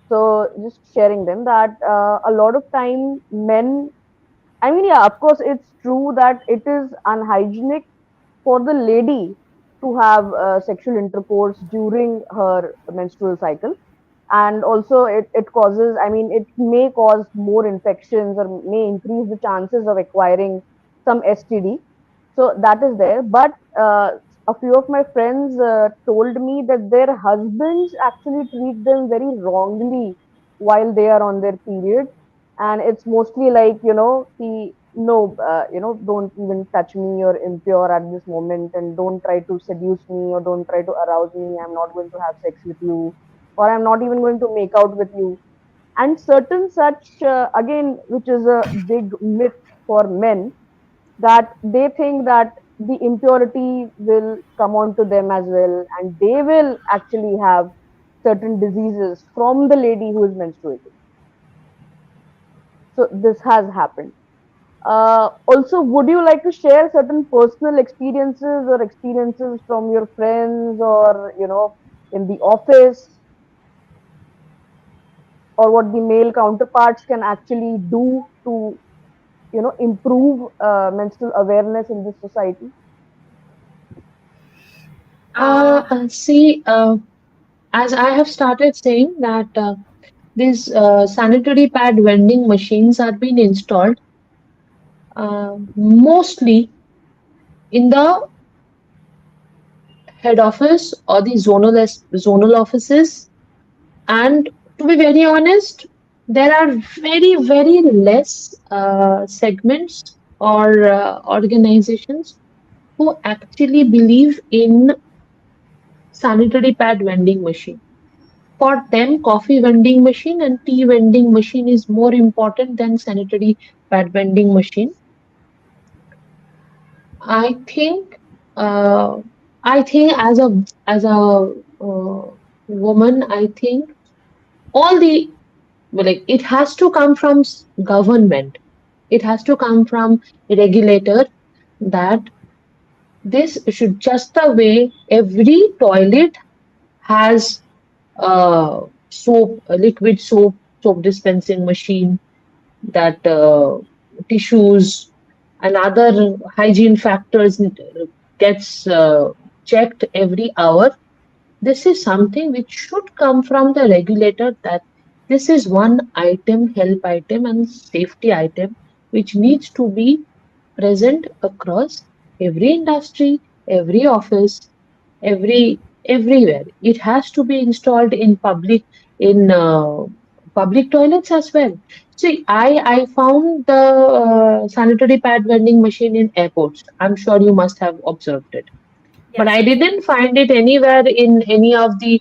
So just sharing them that a lot of time men, I mean, yeah, of course, it's true that it is unhygienic for the lady to have sexual intercourse during her menstrual cycle. And also, it causes, I mean, it may cause more infections or may increase the chances of acquiring some STD. So that is there. But a few of my friends told me that their husbands actually treat them very wrongly while they are on their period, and it's mostly like, the no, don't even touch me, you're impure at this moment, and don't try to seduce me, or don't try to arouse me, I'm not going to have sex with you, or I'm not even going to make out with you. And certain such, again, which is a big myth for men, that they think that the impurity will come on to them as well, and they will actually have certain diseases from the lady who is menstruating. So this has happened. Also, would you like to share certain personal experiences or experiences from your friends, or in the office, or what the male counterparts can actually do to improve menstrual awareness in this society? Uh, See, as I have started saying that these sanitary pad vending machines are being installed mostly in the head office or the zonal offices. And to be very honest, there are very less segments or organizations who actually believe in sanitary pad vending machine. For them, coffee vending machine and tea vending machine is more important than sanitary pad vending machine. I think, uh, I think as a woman, I think all the like it has to come from government. It has to come from regulator that this should just the way every toilet has liquid soap dispensing machine, that tissues and other hygiene factors gets checked every hour. This is something which should come from the regulator, that this is one item, health item and safety item, which needs to be present across every industry, every office, everywhere. It has to be installed in public toilets as well. See, I found the sanitary pad vending machine in airports. I'm sure you must have observed it, but yes, I of didn't course. find it anywhere in any of the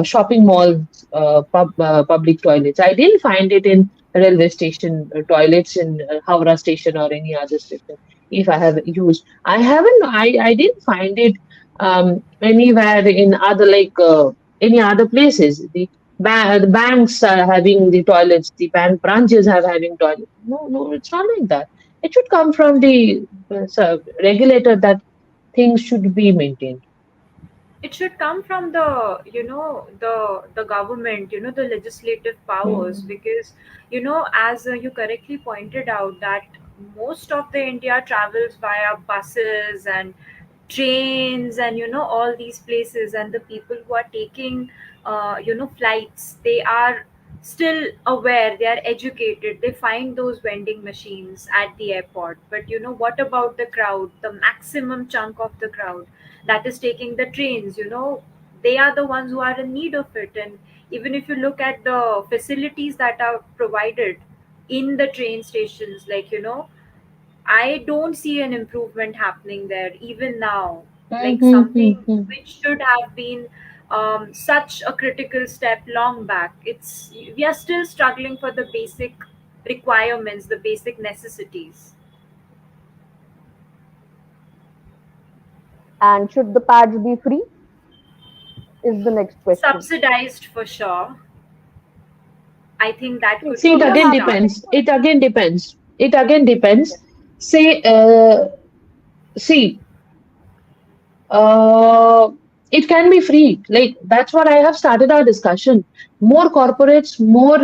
shopping malls, public toilets. I didn't find it in railway station toilets in Howrah station or any other station. If I have used, I haven't. I didn't find it anywhere in other any other places. The banks are having the toilets. The bank branches have having toilets. No, it's not like that. It should come from the regulator that things should be maintained. It should come from the government, the legislative powers, Mm. because as you correctly pointed out, that most of the India travels via buses and trains, and all these places, and the people who are taking flights, they are still aware, they are educated, they find those vending machines at the airport. But what about the crowd, the maximum chunk of the crowd that is taking the trains? They are the ones who are in need of it. And even if you look at the facilities that are provided in the train stations, like I don't see an improvement happening there even now. Like something Mm-hmm. which should have been such a critical step long back. We are still struggling for the basic requirements, the basic necessities. And should the pads be free? Is the next question. Subsidized for sure. I think that could See, be it So a you again have to start. think. depends. It again depends. It again depends. Yes. Say, see, uh, it can be free. Like that's what I have started our discussion. More corporates, more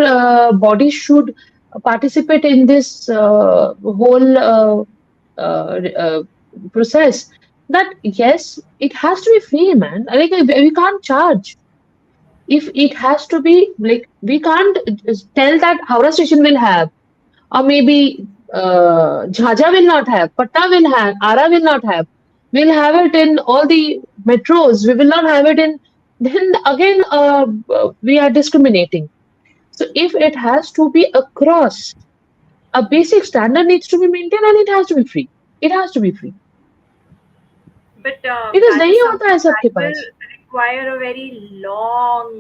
bodies should participate in this whole process. That yes, it has to be free, man. Like we can't charge. If it has to be like, we can't tell that Howrah station will have, or maybe Jhaja will not have, Patna will have, Ara will not have. We'll have it in all the metros. We will not have it in. Then again, we are discriminating. So if it has to be across, a basic standard needs to be maintained and it has to be free. It has to be free. But Because that नहीं is होता something है that सबके will pass. require a very long,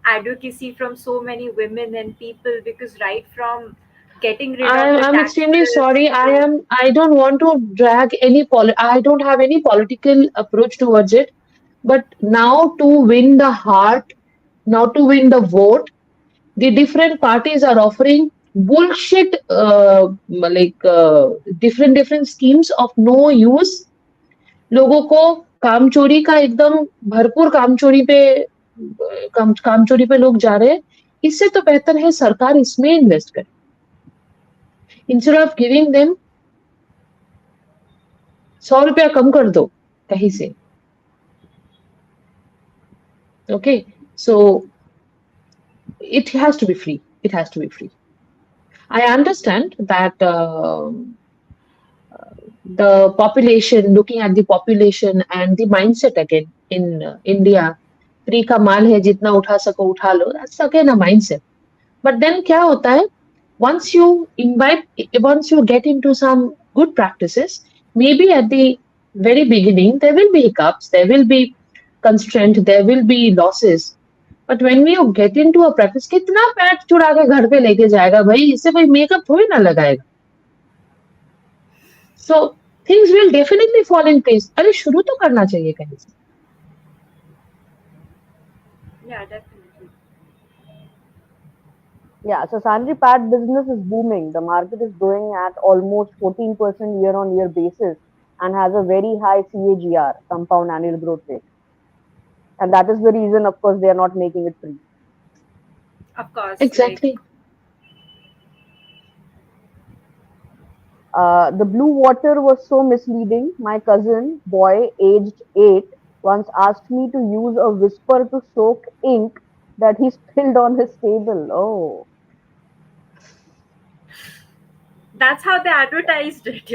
advocacy from so many women and people, because right from getting rid of the I'm extremely taxes sorry. to, I don't want to drag I don't have any political approach towards it. But now to win the heart, now to win the vote, the different parties are offering bullshit, different schemes of no use. लोगों को काम चोरी का एकदम भरपूर काम चोरी पे लोग जा रहे हैं. इससे तो बेहतर है सरकार इसमें इन्वेस्ट करे. इंस्टेड ऑफ गिविंग देम 100 रुपया कम कर दो कहीं से. Okay, so it has to be free. It has to be free. I understand that the population, looking at the population and the mindset again in India, free का माल है जितना उठा सको उठा लो. That's again a mindset. But then क्या होता है? Once you invite, once you get into some good practices, maybe at the very beginning there will be hiccups, there will be constraint, there will be losses. But when we get into a practice, कितना PAT चुरा के घर पे लेके जाएगा भाई, इससे कोई मेकअप थोड़ी ना लगाएगा. So things will definitely fall in place. अरे शुरू तो करना चाहिए कहीं से. yeah, definitely. Yeah, so sanitary pad business is booming. The market is growing at almost 14% year on year basis and has a very high CAGR, compound annual growth rate. And that is the reason, of course, they are not making it free. Of course, like, Exactly. The blue water was so misleading. My cousin, boy aged 8, once asked me to use a whisper to soak ink that he spilled on his table. Oh, that's how they advertised it.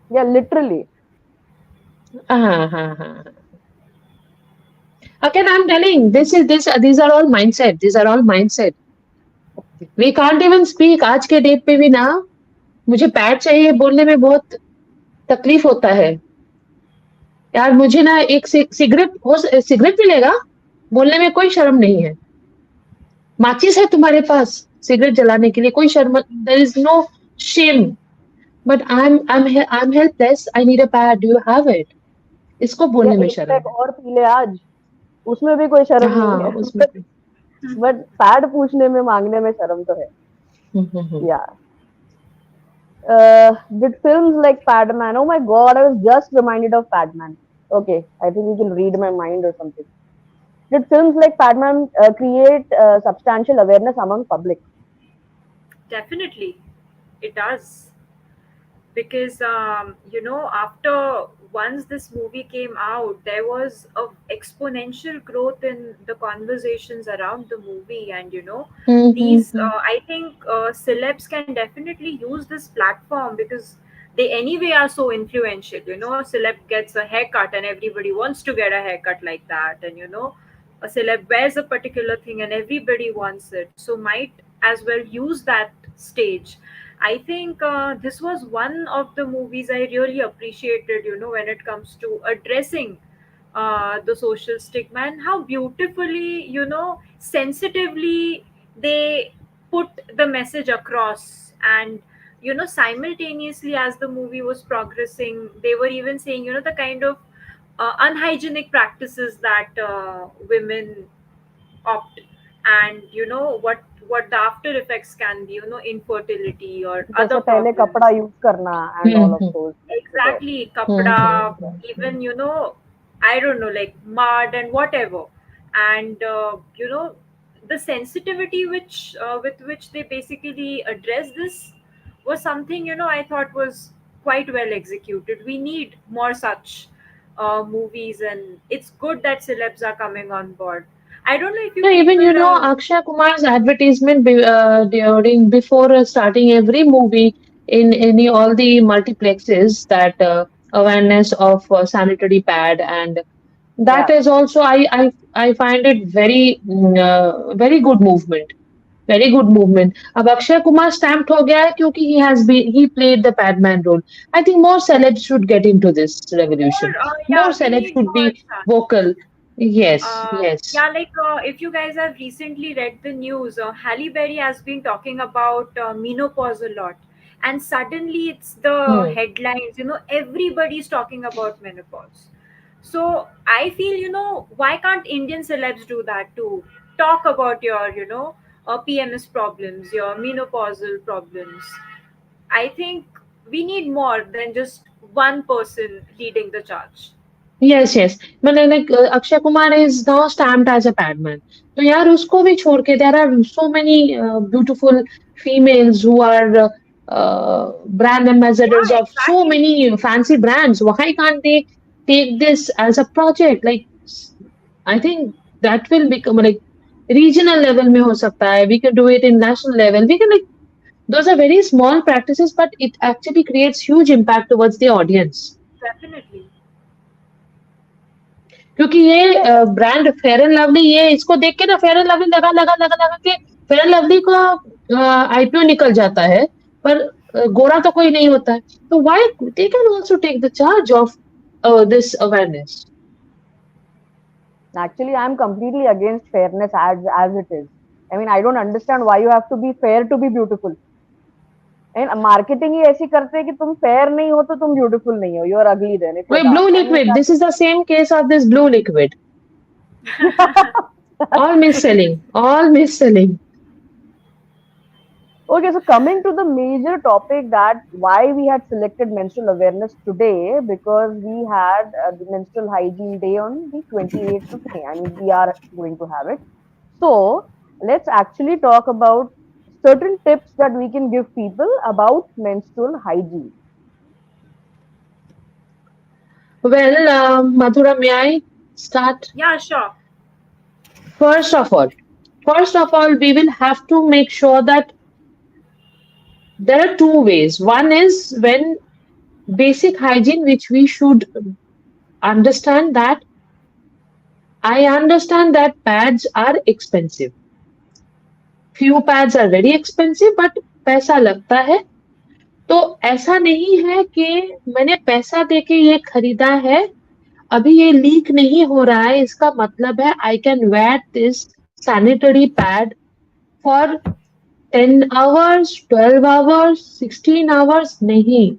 yeah, literally. Uh-huh. Again, I'm telling these are all mindset. These are all mindset. We can't even speak. आज के date पे भी ना मुझे pad चाहिए बोलने में बहुत तकलीफ होता है. यार मुझे ना एक सिगरेट मिलेगा बोलने में कोई शर्म नहीं है. माचिस है तुम्हारे पास सिगरेट जलाने के लिए कोई शर्म. There is no shame. But I am helpless. I need a pad. Do you have it? इसको या बोलने में एक शर्म पैक है. और पी ले आज, उसमें भी कोई शर्म नहीं हाँ है. उसमें भी. बट पैड पूछने में, मांगने में शर्म तो है. या did films like Padman? Oh my God, I was just reminded of Padman. Okay, I think you can read my mind or something. Did films like Padman create substantial awareness among public? Definitely, it does. Because after once this movie came out, there was a exponential growth in the conversations around the movie, and these I think celebs can definitely use this platform, because they anyway are so influential. A celeb gets a haircut and everybody wants to get a haircut like that, and a celeb wears a particular thing and everybody wants it, so might as well use that stage. I think this was one of the movies I really appreciated, when it comes to addressing the social stigma, and how beautifully, sensitively they put the message across. And, simultaneously, as the movie was progressing, they were even saying, the kind of unhygienic practices that women opt, and what the after effects can be, infertility or other जैसे पहले कपड़ा problems. Use करना and all of those. Exactly, kapda, even I don't know, like mud and whatever. And the sensitivity with which they basically address this was something, I thought was quite well executed. We need more such movies, and it's good that celebs are coming on board. I don't know if you No, even people Akshay Kumar's advertisement during before starting every movie in any all the multiplexes, that awareness of sanitary pad and That Yeah. is also I find it very good movement. Very good movement. अब Akshay Kumar stamped हो गया है क्योंकि he played the Padman role. I think more celebs should get into this revolution. More, More yeah, we celebs need should more be stars. vocal. Yes, yes. Yeah, like if you guys have recently read the news, Halle Berry has been talking about menopause a lot, and suddenly it's the Hmm. headlines. Everybody's talking about menopause. So I feel, why can't Indian celebs do that too? Talk about your, PMS problems, your menopausal problems. I think we need more than just one person leading the charge. Yes, yes. मतलब like Akshay Kumar is now stamped as a Padman. तो यार उसको भी छोड़ के there are so many beautiful females who are brand ambassadors Yeah, of so exactly. many fancy brands. Why can't they take this as a project? Like I think that will become like regional level में हो सकता है. We can do it in national level. We can like those are very small practices, but it actually creates huge impact towards the audience. Definitely. क्योंकि ये So, brand fair and lovely ये इसको देख के ना फेयर एंड लवली लगा लगा लगा लगा के फेयर एंड लवली का आईपीओ निकल जाता है पर गोरा तो कोई नहीं होता है तो why they can also take the charge of this awareness actually, I'm completely against fairness as it is. I mean, I don't understand why you have to be fair to be beautiful. And marketing ही ऐसी करते हैं कि तुम fair नहीं हो तो तुम ब्यूटीफुल नहीं हो, you are ugly then it's way like blue that and liquid this is the same case of this blue liquid all miss selling Okay, so coming to the major topic, that why we had selected menstrual awareness today, because we had the menstrual hygiene day on the 28th of May. I mean, we are going to have it. So let's actually talk about certain tips that we can give people about menstrual hygiene. Well Mathura may I start Yeah, sure. first of all we will have to make sure that there are two ways. One is when basic hygiene, which we should understand that I understand that pads are expensive. Few pads are very expensive, but पैसा लगता है. तो ऐसा नहीं है कि मैंने पैसा देके ये खरीदा है, अभी ये लीक नहीं हो रहा है, इसका मतलब है I can wear this sanitary pad for 10 hours, 12 hours, 16 hours. नहीं.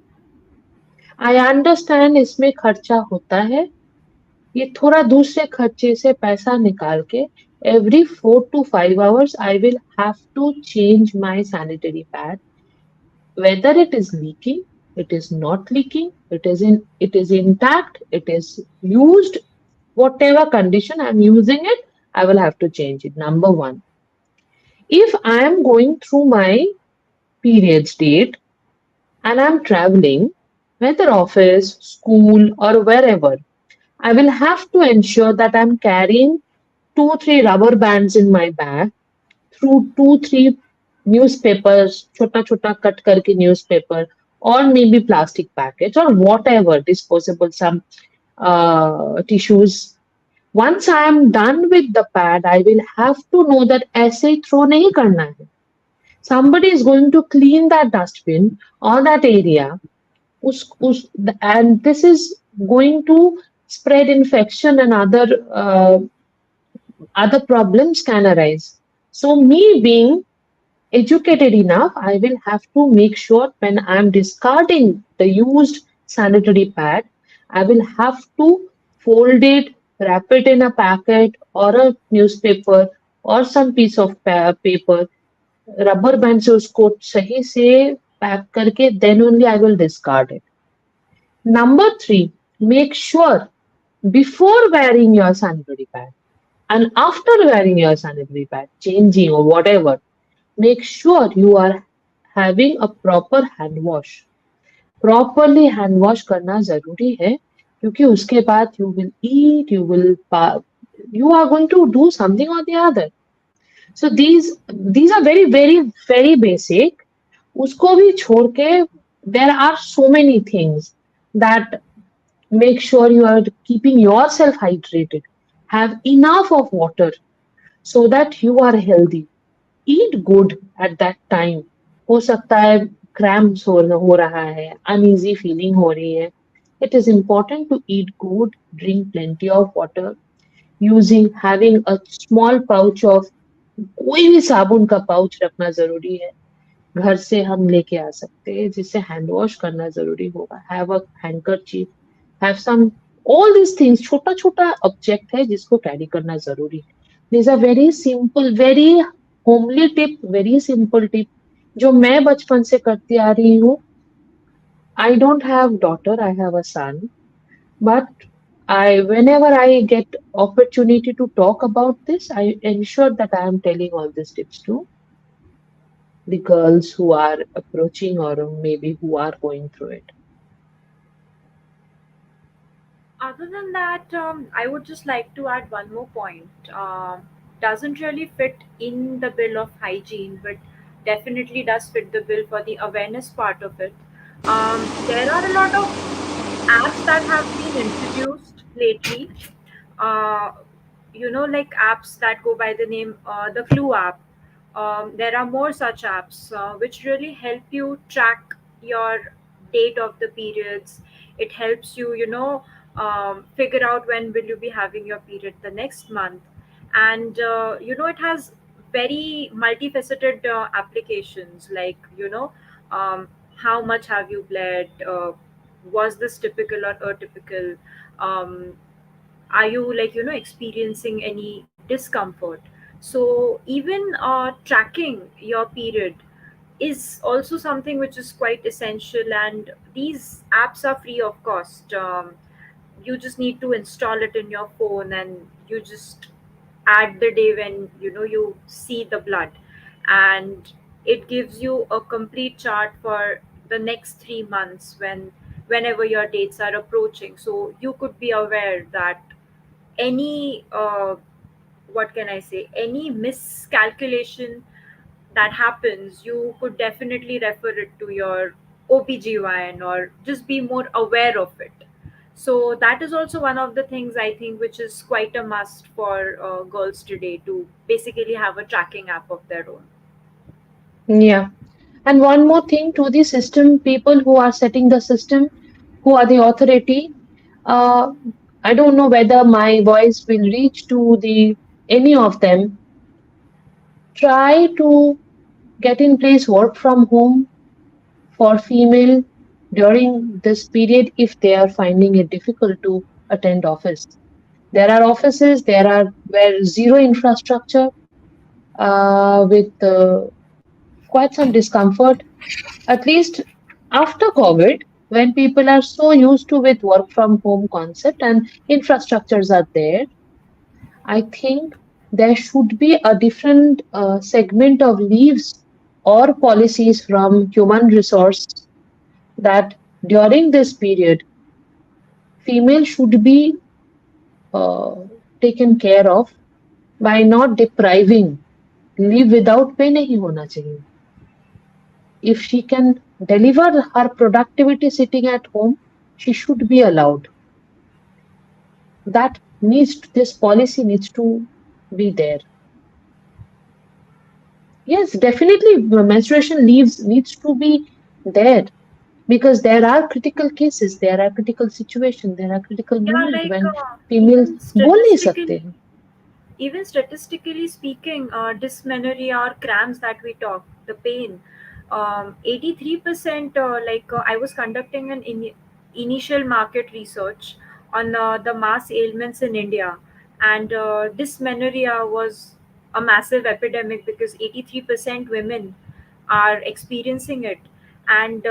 आई अंडरस्टैंड इसमें खर्चा होता है ये थोड़ा दूसरे खर्चे से पैसा निकाल के every 4 to 5 hours I will have to change my sanitary pad whether it is leaking it is not leaking it is intact it is used whatever condition I'm using it I will have to change it. Number one, if I am going through my periods date and I'm traveling, whether office, school, or wherever, I will have to ensure that I'm carrying 2, 3 rubber bands in my bag through 2, 3 newspapers, chota chota cut karke newspaper, or maybe plastic packets or whatever disposable some tissues. Once I am done with the pad, I will have to know that ऐसे ही throw नहीं करना है. Somebody is going to clean that dustbin or that area and this is going to spread infection and other problems can arise. So me being educated enough, I will have to make sure when I'm discarding the used sanitary pad, I will have to fold it, wrap it in a packet or a newspaper or some piece of paper, rubber band से उसको सही से pack करके then only I will discard it. Number 3, make sure before wearing your sanitary pad and after wearing your sanitary pad, changing or whatever, make sure you are having a proper hand wash. Properly hand wash करना जरूरी है क्योंकि उसके बाद you will eat, you are going to do something or the other. So these are very very very basic. उसको भी छोड़ के there are so many things that Make sure you are keeping yourself hydrated. Have enough of water so that you are healthy. Eat good at that time. हो सकता है cramps हो रहा है, uneasy feeling हो रही है. It is important to eat good, drink plenty of water, having a small pouch of कोई भी साबुन का पाउच रखना जरूरी है. घर से हम लेके आ सकते हैं जिससे हैंड वॉश करना जरूरी होगा. Have a handkerchief, have some, all this things, छोटा छोटा ऑब्जेक्ट है जिसको कैरी करना जरूरी है. This are very simple, very homely tip, very simple tip जो मैं बचपन से करती आ रही हूँ. I don't have daughter, I have a son, but whenever I get opportunity to talk about this, I ensure that I am telling all these tips to the girls who are approaching or maybe who are going through it. Other than that, I would just like to add one more point. Doesn't really fit in the bill of hygiene, but definitely does fit the bill for the awareness part of it. There are a lot of apps that have been introduced lately. Uh, like apps that go by the name the Clue app. There are more such apps which really help you track your date of the periods. It helps you, figure out when will you be having your period the next month, and it has very multifaceted applications, like how much have you bled, was this typical or atypical, um, are you, like, experiencing any discomfort. So even tracking your period is also something which is quite essential, and these apps are free of cost. You just need to install it in your phone, and you just add the day when you see the blood, and it gives you a complete chart for the next 3 months, whenever your dates are approaching, so you could be aware that any what can I say, any miscalculation that happens, you could definitely refer it to your OBGYN, or just be more aware of it. So that is also one of the things I think which is quite a must for girls today, to basically have a tracking app of their own. Yeah. And one more thing to the system, people who are setting the system, who are the authority. Uh, I don't know whether my voice will reach to the any of them. Try to get in place work from home for female during this period if they are finding it difficult to attend office. There are offices, there are where zero infrastructure with quite some discomfort, at least after COVID, when people are so used to with work from home concept and infrastructures are there. I think there should be a different segment of leaves or policies from human resource that during this period, female should be uh, taken care of by not depriving. Leave without pay नहीं होना चाहिए. If she can deliver her productivity sitting at home, she should be allowed. This policy needs to be there. Yes, definitely menstruation leaves needs to be there because there are critical cases, there are critical situations, there are critical Yeah, moments like when females even बोल नहीं सकते statistically, हैं. even statistically speaking, dysmenorrhea or cramps that we talk, the pain, 83%, I was conducting an initial market research on the mass ailments in India, and dysmenorrhea was a massive epidemic because 83% women are experiencing it. And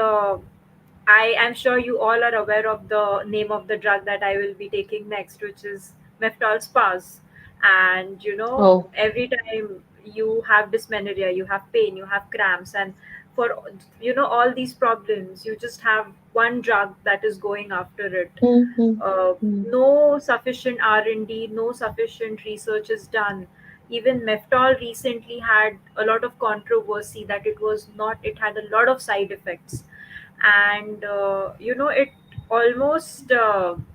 I am sure you all are aware of the name of the drug that I will be taking next, which is Meftol spas. And Oh, every time you have dysmenorrhea, you have pain, you have cramps, and for all these problems, you just have one drug that is going after it. mm, mm. No sufficient R&D, no sufficient research is done. Even Meftol recently had a lot of controversy that it had a lot of side effects, and it almost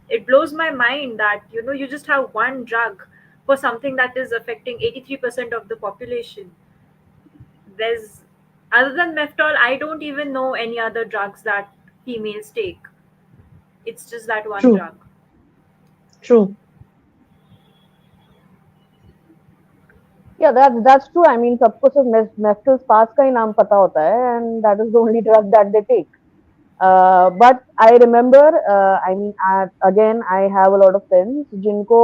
It blows my mind that you just have one drug for something that is affecting 83% of the population. There's Other than Meftol, I don't even know any other drugs that females take. It's just that one True, drug. true. Yeah, that's true. I mean, सबको सिर्फ मेफ्टिल्स पास का ही नाम पता होता है, and that is the only drug that they take. But I remember, I mean, again, I have a lot of friends जिनको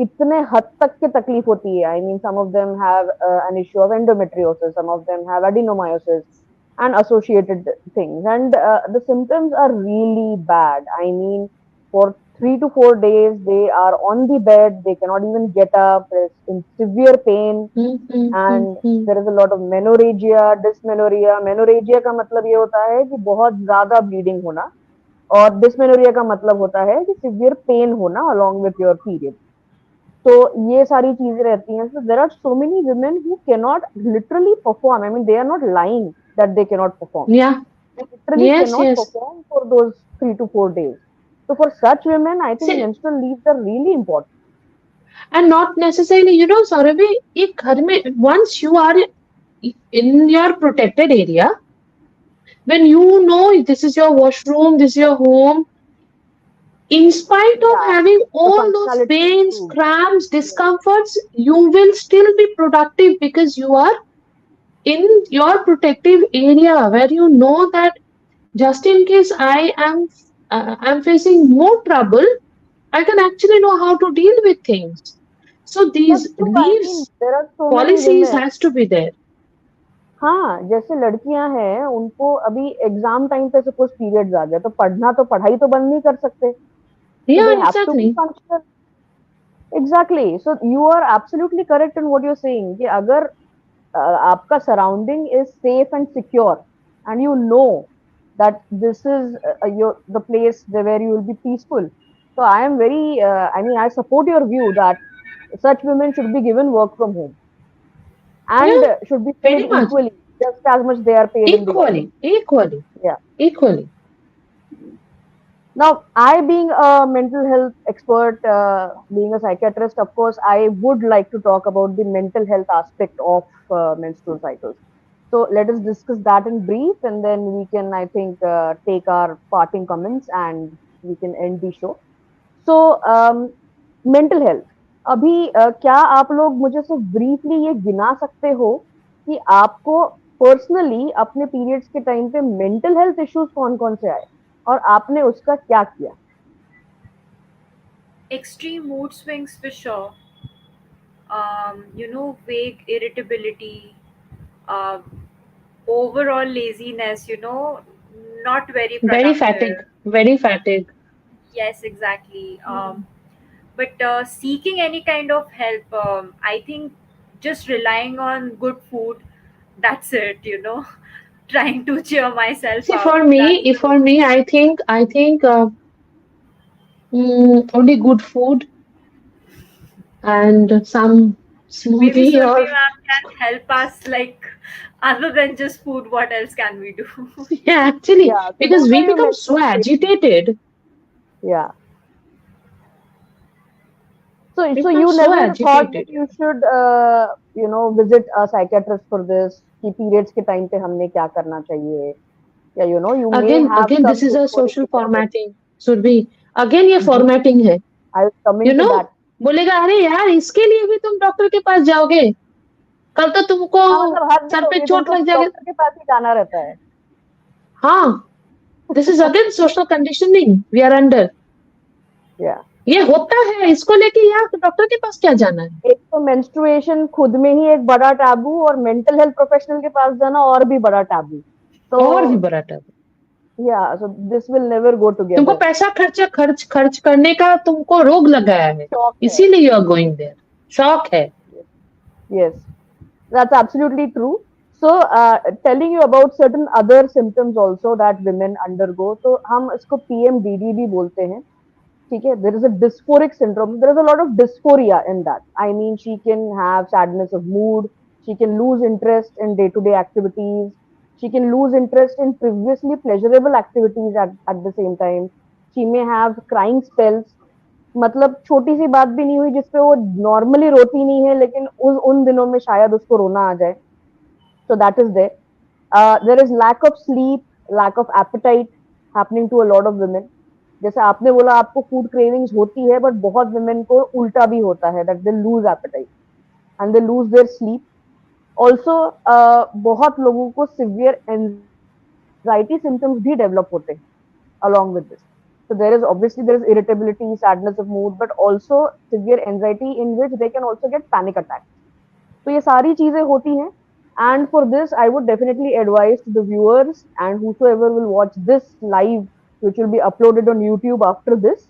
इतने हद तक की तकलीफ होती है. I mean, some of them have an issue of endometriosis, some of them have adenomyosis and associated things, and the symptoms are really bad. I mean, for 3 to 4 days, they are on the bed, they cannot even get up, they're in severe pain, and Mm-hmm. there is a lot of menorrhagia, dysmenorrhea. Menorrhagia का मतलब ये होता है कि बहुत ज्यादा bleeding होना, और dysmenorrhea का मतलब होता है कि severe pain होना along with your period. तो ये सारी चीजें रहती हैं. So there are so many women who cannot literally perform. I mean, they are not lying that they cannot perform. Yeah, They literally yes, cannot yes. perform for those 3 to 4 days. So for such women, I think See, menstrual leaves are really important. and not necessarily, Sauravi, एक घर में, once you are in your protected area, when you know this is your washroom, this is your home, in spite of Yeah, having the all those functionality pains, improves. cramps, Yeah. discomforts, you will still be productive because you are in your protective area where you know that just in case I'm facing more trouble, I can actually know how to deal with things. So these That's true. I mean, leaves there are so many policies women. has to be there. हाँ, जैसे लड़कियां हैं, उनको अभी exam time पे suppose periods आ गए, तो पढ़ाई तो बंद नहीं कर सकते. So Yeah, they have to be exactly. functional. Exactly. So you are absolutely correct in what you're saying. कि अगर आपका surrounding is safe and secure, and you know that this is the place where you will be peaceful. So I am very, I mean, I support your view that such women should be given work from home and Yeah, should be paid very much. equally, just as much they are paid in the government. Equally, equally, Yeah. equally. Now, I being a mental health expert, being a psychiatrist, of course, I would like to talk about the mental health aspect of menstrual cycles. So let us discuss that in brief, and then we can, I think, take our parting comments and we can end the show. So, mental health. अभी क्या आप लोग मुझे सिर्फ briefly ये गिना सकते हो कि आपको पर्सनली अपने पीरियड्स के टाइम पे मेंटल हेल्थ इश्यूज कौन कौन से आए और आपने उसका क्या किया? Extreme mood swings for sure. Vague irritability, uh, overall laziness, not very Very fatigue, productive. very fatigue. Yes, exactly. But seeking any kind of help, I think just relying on good food, that's it. Trying to cheer myself See, up. for That's me, if the for me, only good food and some maybe smoothie Surbi or ma'am can help us, like, other than just food, what else can we do? yeah, actually, Yeah, so because what are we your become so menstrual safety? agitated, Yeah. So become you so never thought that agitated. you should, visit a psychiatrist for this, कि periods के time पे हमने क्या करना चाहिए? या you may have Again, this some is a supporting social disorders. formatting. Surabhi, again ये Mhm. formatting है. I was You coming to know, that. बोलेगा अरे यार इसके लिए भी तुम डॉक्टर के पास जाओगे, कल तो तुमको हाँ, मतलब हद सर हो पे गई, चोट तुमको लग जाएगा. डॉक्टर के पास ही जाना रहता है. हाँ, this is again social conditioning we are under. Yeah. ये होता है, इसको लेके यार डॉक्टर के पास क्या जाना है. एक तो मेंस्ट्रुएशन खुद में ही एक बड़ा टैबू, और मेंटल हेल्थ प्रोफेशनल के पास जाना और भी बड़ा टैबू. तो और भी बड़ा tub. yeah, so this will never go तुमको together. पैसा खर्च करने का तुमको रोग लगाया है, शौक है. इसीलिए यू आर गोइंग देयर. शौक है. Yes, that's absolutely true. So, telling you about certain other symptoms also that women undergo. तो हम इसको PMDD भी बोलते हैं. ठीक है, there is a dysphoric syndrome. There is a lot of dysphoria in that. I mean, she can have sadness of mood. She can lose interest in day-to-day activities. She can lose interest in previously pleasurable activities at the same time. She may have crying spells, मतलब छोटी सी बात भी नहीं हुई जिसपे वो normally रोती नहीं है, लेकिन उस उन दिनों में शायद उसको रोना आ जाए. So that is there. There is lack of sleep, lack of appetite happening to a lot of women. जैसे आपने बोला आपको फूड क्रेविंग्स होती है, बट बहुत women को उल्टा भी होता है, that they lose appetite and they lose their sleep. Also, बहुत लोगों को severe anxiety symptoms भी develop होते हैं along with this. So there is irritability, sadness of mood, but also severe anxiety in which they can also get panic attacks. तो ये सारी चीजें होती हैं. And for this, I would definitely advise to the viewers and whosoever will watch this live, which will be uploaded on YouTube after this,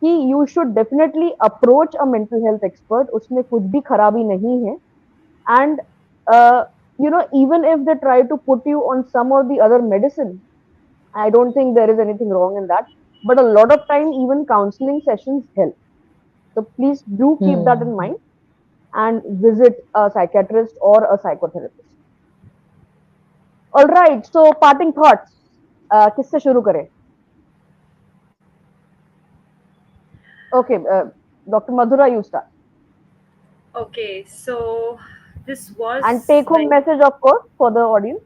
कि you should definitely approach a mental health expert. उसमें कुछ भी खराबी नहीं है. And even if they try to put you on some or the other medicine, I don't think there is anything wrong in that. But a lot of time, even counseling sessions help. So please do keep that in mind and visit a psychiatrist or a psychotherapist. All right, so parting thoughts. किससे शुरू करें? Okay, Dr. Madhura, you start. Okay, so this was And take home message, of course, for the audience.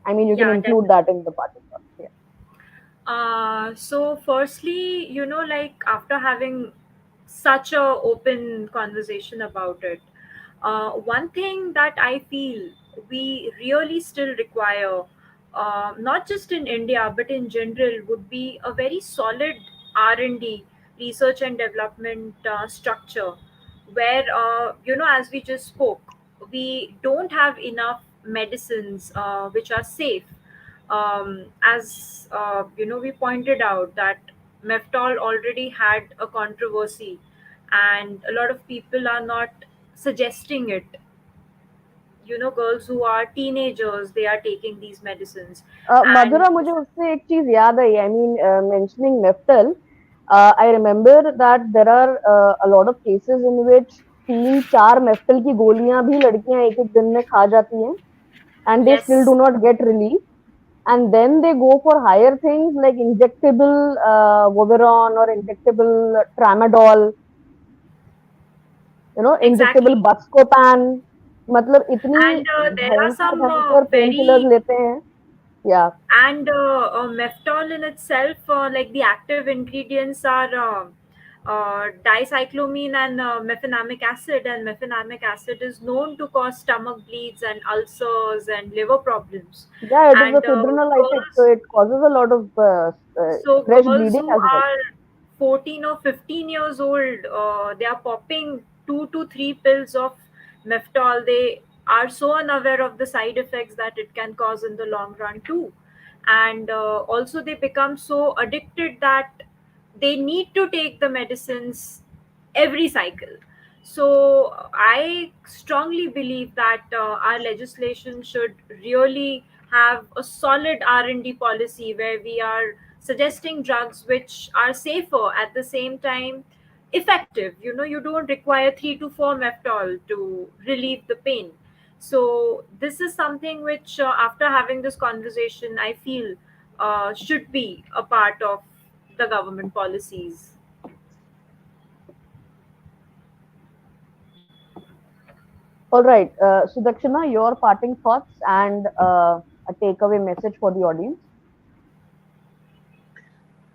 I mean, you can yeah, include that in the parting thoughts. Yeah. So firstly, like after having such a open conversation about it, one thing that I feel we really still require, not just in India but in general, would be a very solid R&D, research and development structure, where as we just spoke, we don't have enough medicines which are safe. As we pointed out that Meftol already had a controversy, and a lot of people are not suggesting it. Girls who are teenagers, they are taking these medicines, and मधुरा, मुझे उससे एक चीज याद आई. I mean, mentioning Neftal, I remember that there are a lot of cases in which 3-4 Neftal की गोलियां भी लड़कियां एक एक दिन में खा जाती हैं, and they still yes, do not get relief. And then they go for higher things like injectable Voveron or injectable Tramadol, injectable exactly. Buscopan. मतलब इतनी And there are भयंकर some भयंकर पेन किलर्स very लेते हैं. या and Meftol in itself, like the active ingredients are dicyclomine and mefenamic acid, and mefenamic acid is known to cause stomach bleeds and ulcers and liver problems. yeah, it is a And fibrinolytic, so girls it causes a lot of so fresh girls bleeding who as well. are 14 or 15 years old, they are popping 2 to 3 pills of Meftol. They are so unaware of the side effects that it can cause in the long run too. And also they become so addicted that they need to take the medicines every cycle. So I strongly believe that our legislation should really have a solid R&D policy where we are suggesting drugs which are safer, at the same time effective. You don't require 3 to 4 Meftol to relieve the pain. So this is something which, after having this conversation, I feel should be a part of the government policies. All right, Sudakshina, your parting thoughts and a takeaway message for the audience.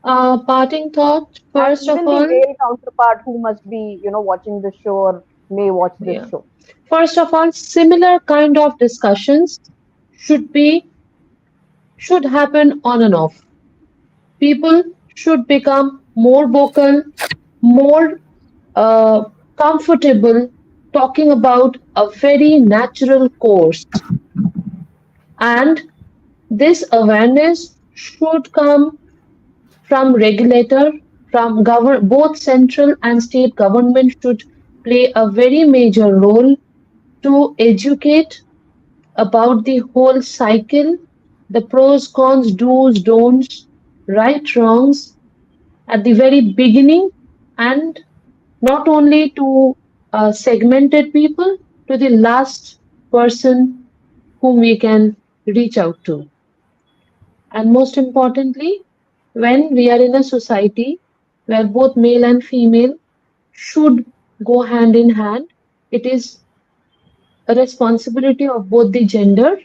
Parting thought, And first of even the all, male counterpart who must be, watching this show or may watch this yeah. show. First of all, similar kind of discussions should be should happen on and off. People should become more vocal, more uh, comfortable talking about a very natural course. And this awareness should come from regulator, from both central and state government should play a very major role to educate about the whole cycle, the pros, cons, do's, don'ts, right, wrongs at the very beginning, and not only to segmented people, to the last person whom we can reach out to. And most importantly, When we are in a society where both male and female should go hand in hand, it is a responsibility of both the gender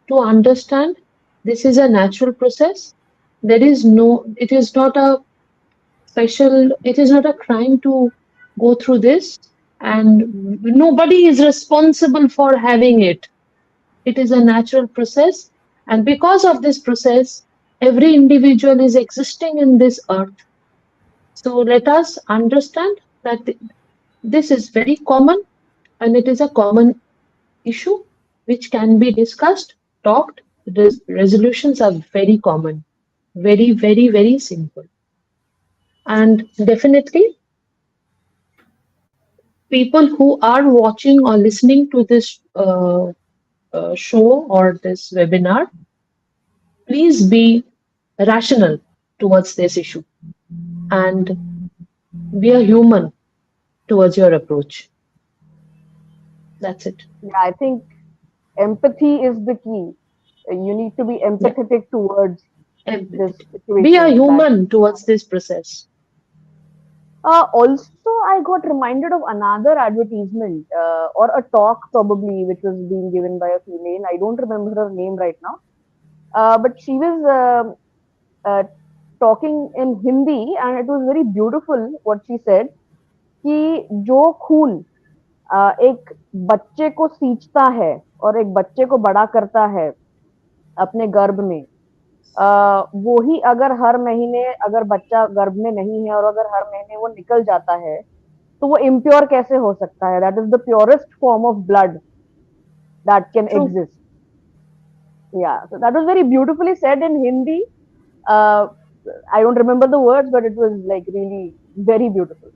to understand this is a natural process. There is no, it is not a special, it is not a crime to go through this, and nobody is responsible for having it. It is a natural process, and because of this process, every individual is existing in this earth. So let us understand that this is very common, and it is a common issue which can be discussed, talked. Resolutions are very common, very, very, very simple. And definitely, people who are watching or listening to this show or this webinar, please be rational towards this issue and be a human towards your approach. That's it. Yeah, I think empathy is the key. You need to be Yeah, empathetic towards this empathy. Be a situation. That human towards this process. also, I got reminded of another advertisement or a talk probably which was being given by a female. I don't remember her name right now, but she was uh, talking in Hindi, and it was very beautiful what she said. कि जो खून एक बच्चे को सींचता है और एक बच्चे को बड़ा करता है अपने गर्भ में, वो ही अगर हर महीने अगर बच्चा गर्भ में नहीं है और अगर हर महीने वो निकल जाता है तो वो इम्प्योर कैसे हो सकता है? That is the purest form of blood that can True. Exist. या so that was very beautifully said in Hindi. uh, I don't remember the words, but it was like really very beautiful.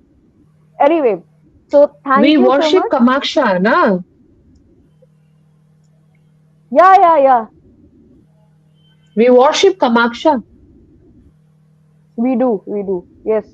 Anyway, so We thank you so worship much. Kamaksha, na? Yeah, yeah, yeah. We worship Kamaksha. We do, we do. Yes.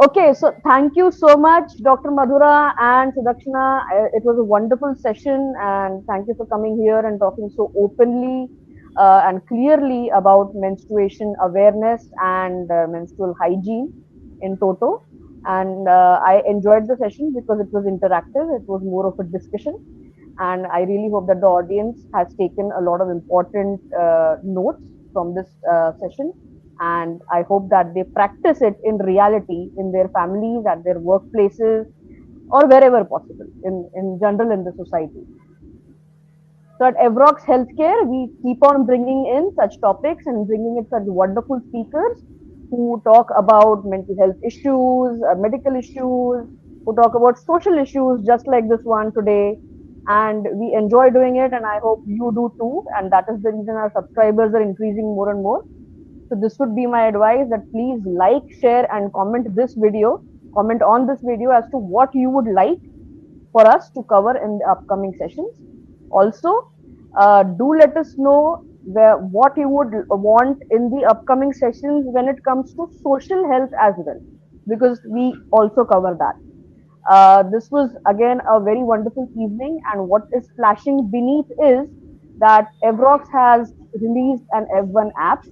Okay, so thank you so much, Dr. Madhura and Sudakshina. It was a wonderful session, and thank you for coming here and talking so openly and clearly about menstruation awareness and menstrual hygiene in toto. And I enjoyed the session because it was interactive, it was more of a discussion. And I really hope that the audience has taken a lot of important notes from this session, and I hope that they practice it in reality in their families, at their workplaces, or wherever possible in general in the society. So at Evrox Healthcare, we keep on bringing in such topics and bringing in such wonderful speakers who talk about mental health issues, medical issues, who talk about social issues, just like this one today. And we enjoy doing it, and I hope you do too. And that is the reason our subscribers are increasing more and more. So this would be my advice, that please like, share, and comment this video. Comment on this video as to what you would like for us to cover in the upcoming sessions. Also, do let us know what you would want in the upcoming sessions when it comes to social health as well, because we also cover that. This was again a very wonderful evening, and what is flashing beneath is that Evrox has released an F1 app,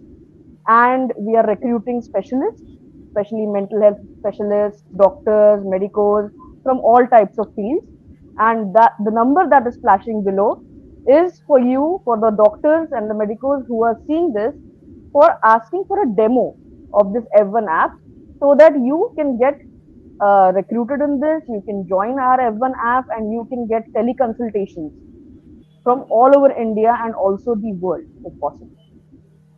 and we are recruiting specialists, especially mental health specialists, doctors, medicos from all types of fields. And that the number that is flashing below is for you, for the doctors and the medicos who are seeing this, for asking for a demo of this F1 app so that you can get recruited in this, you can join our F1 app, and you can get teleconsultations from all over India and also the world if possible.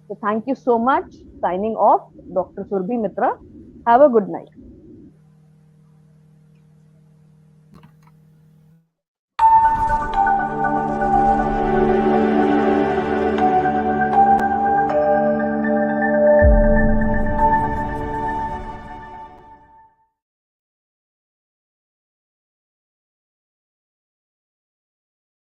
So thank you so much. Signing off, Dr. Surbhi Mitra. Have a good night.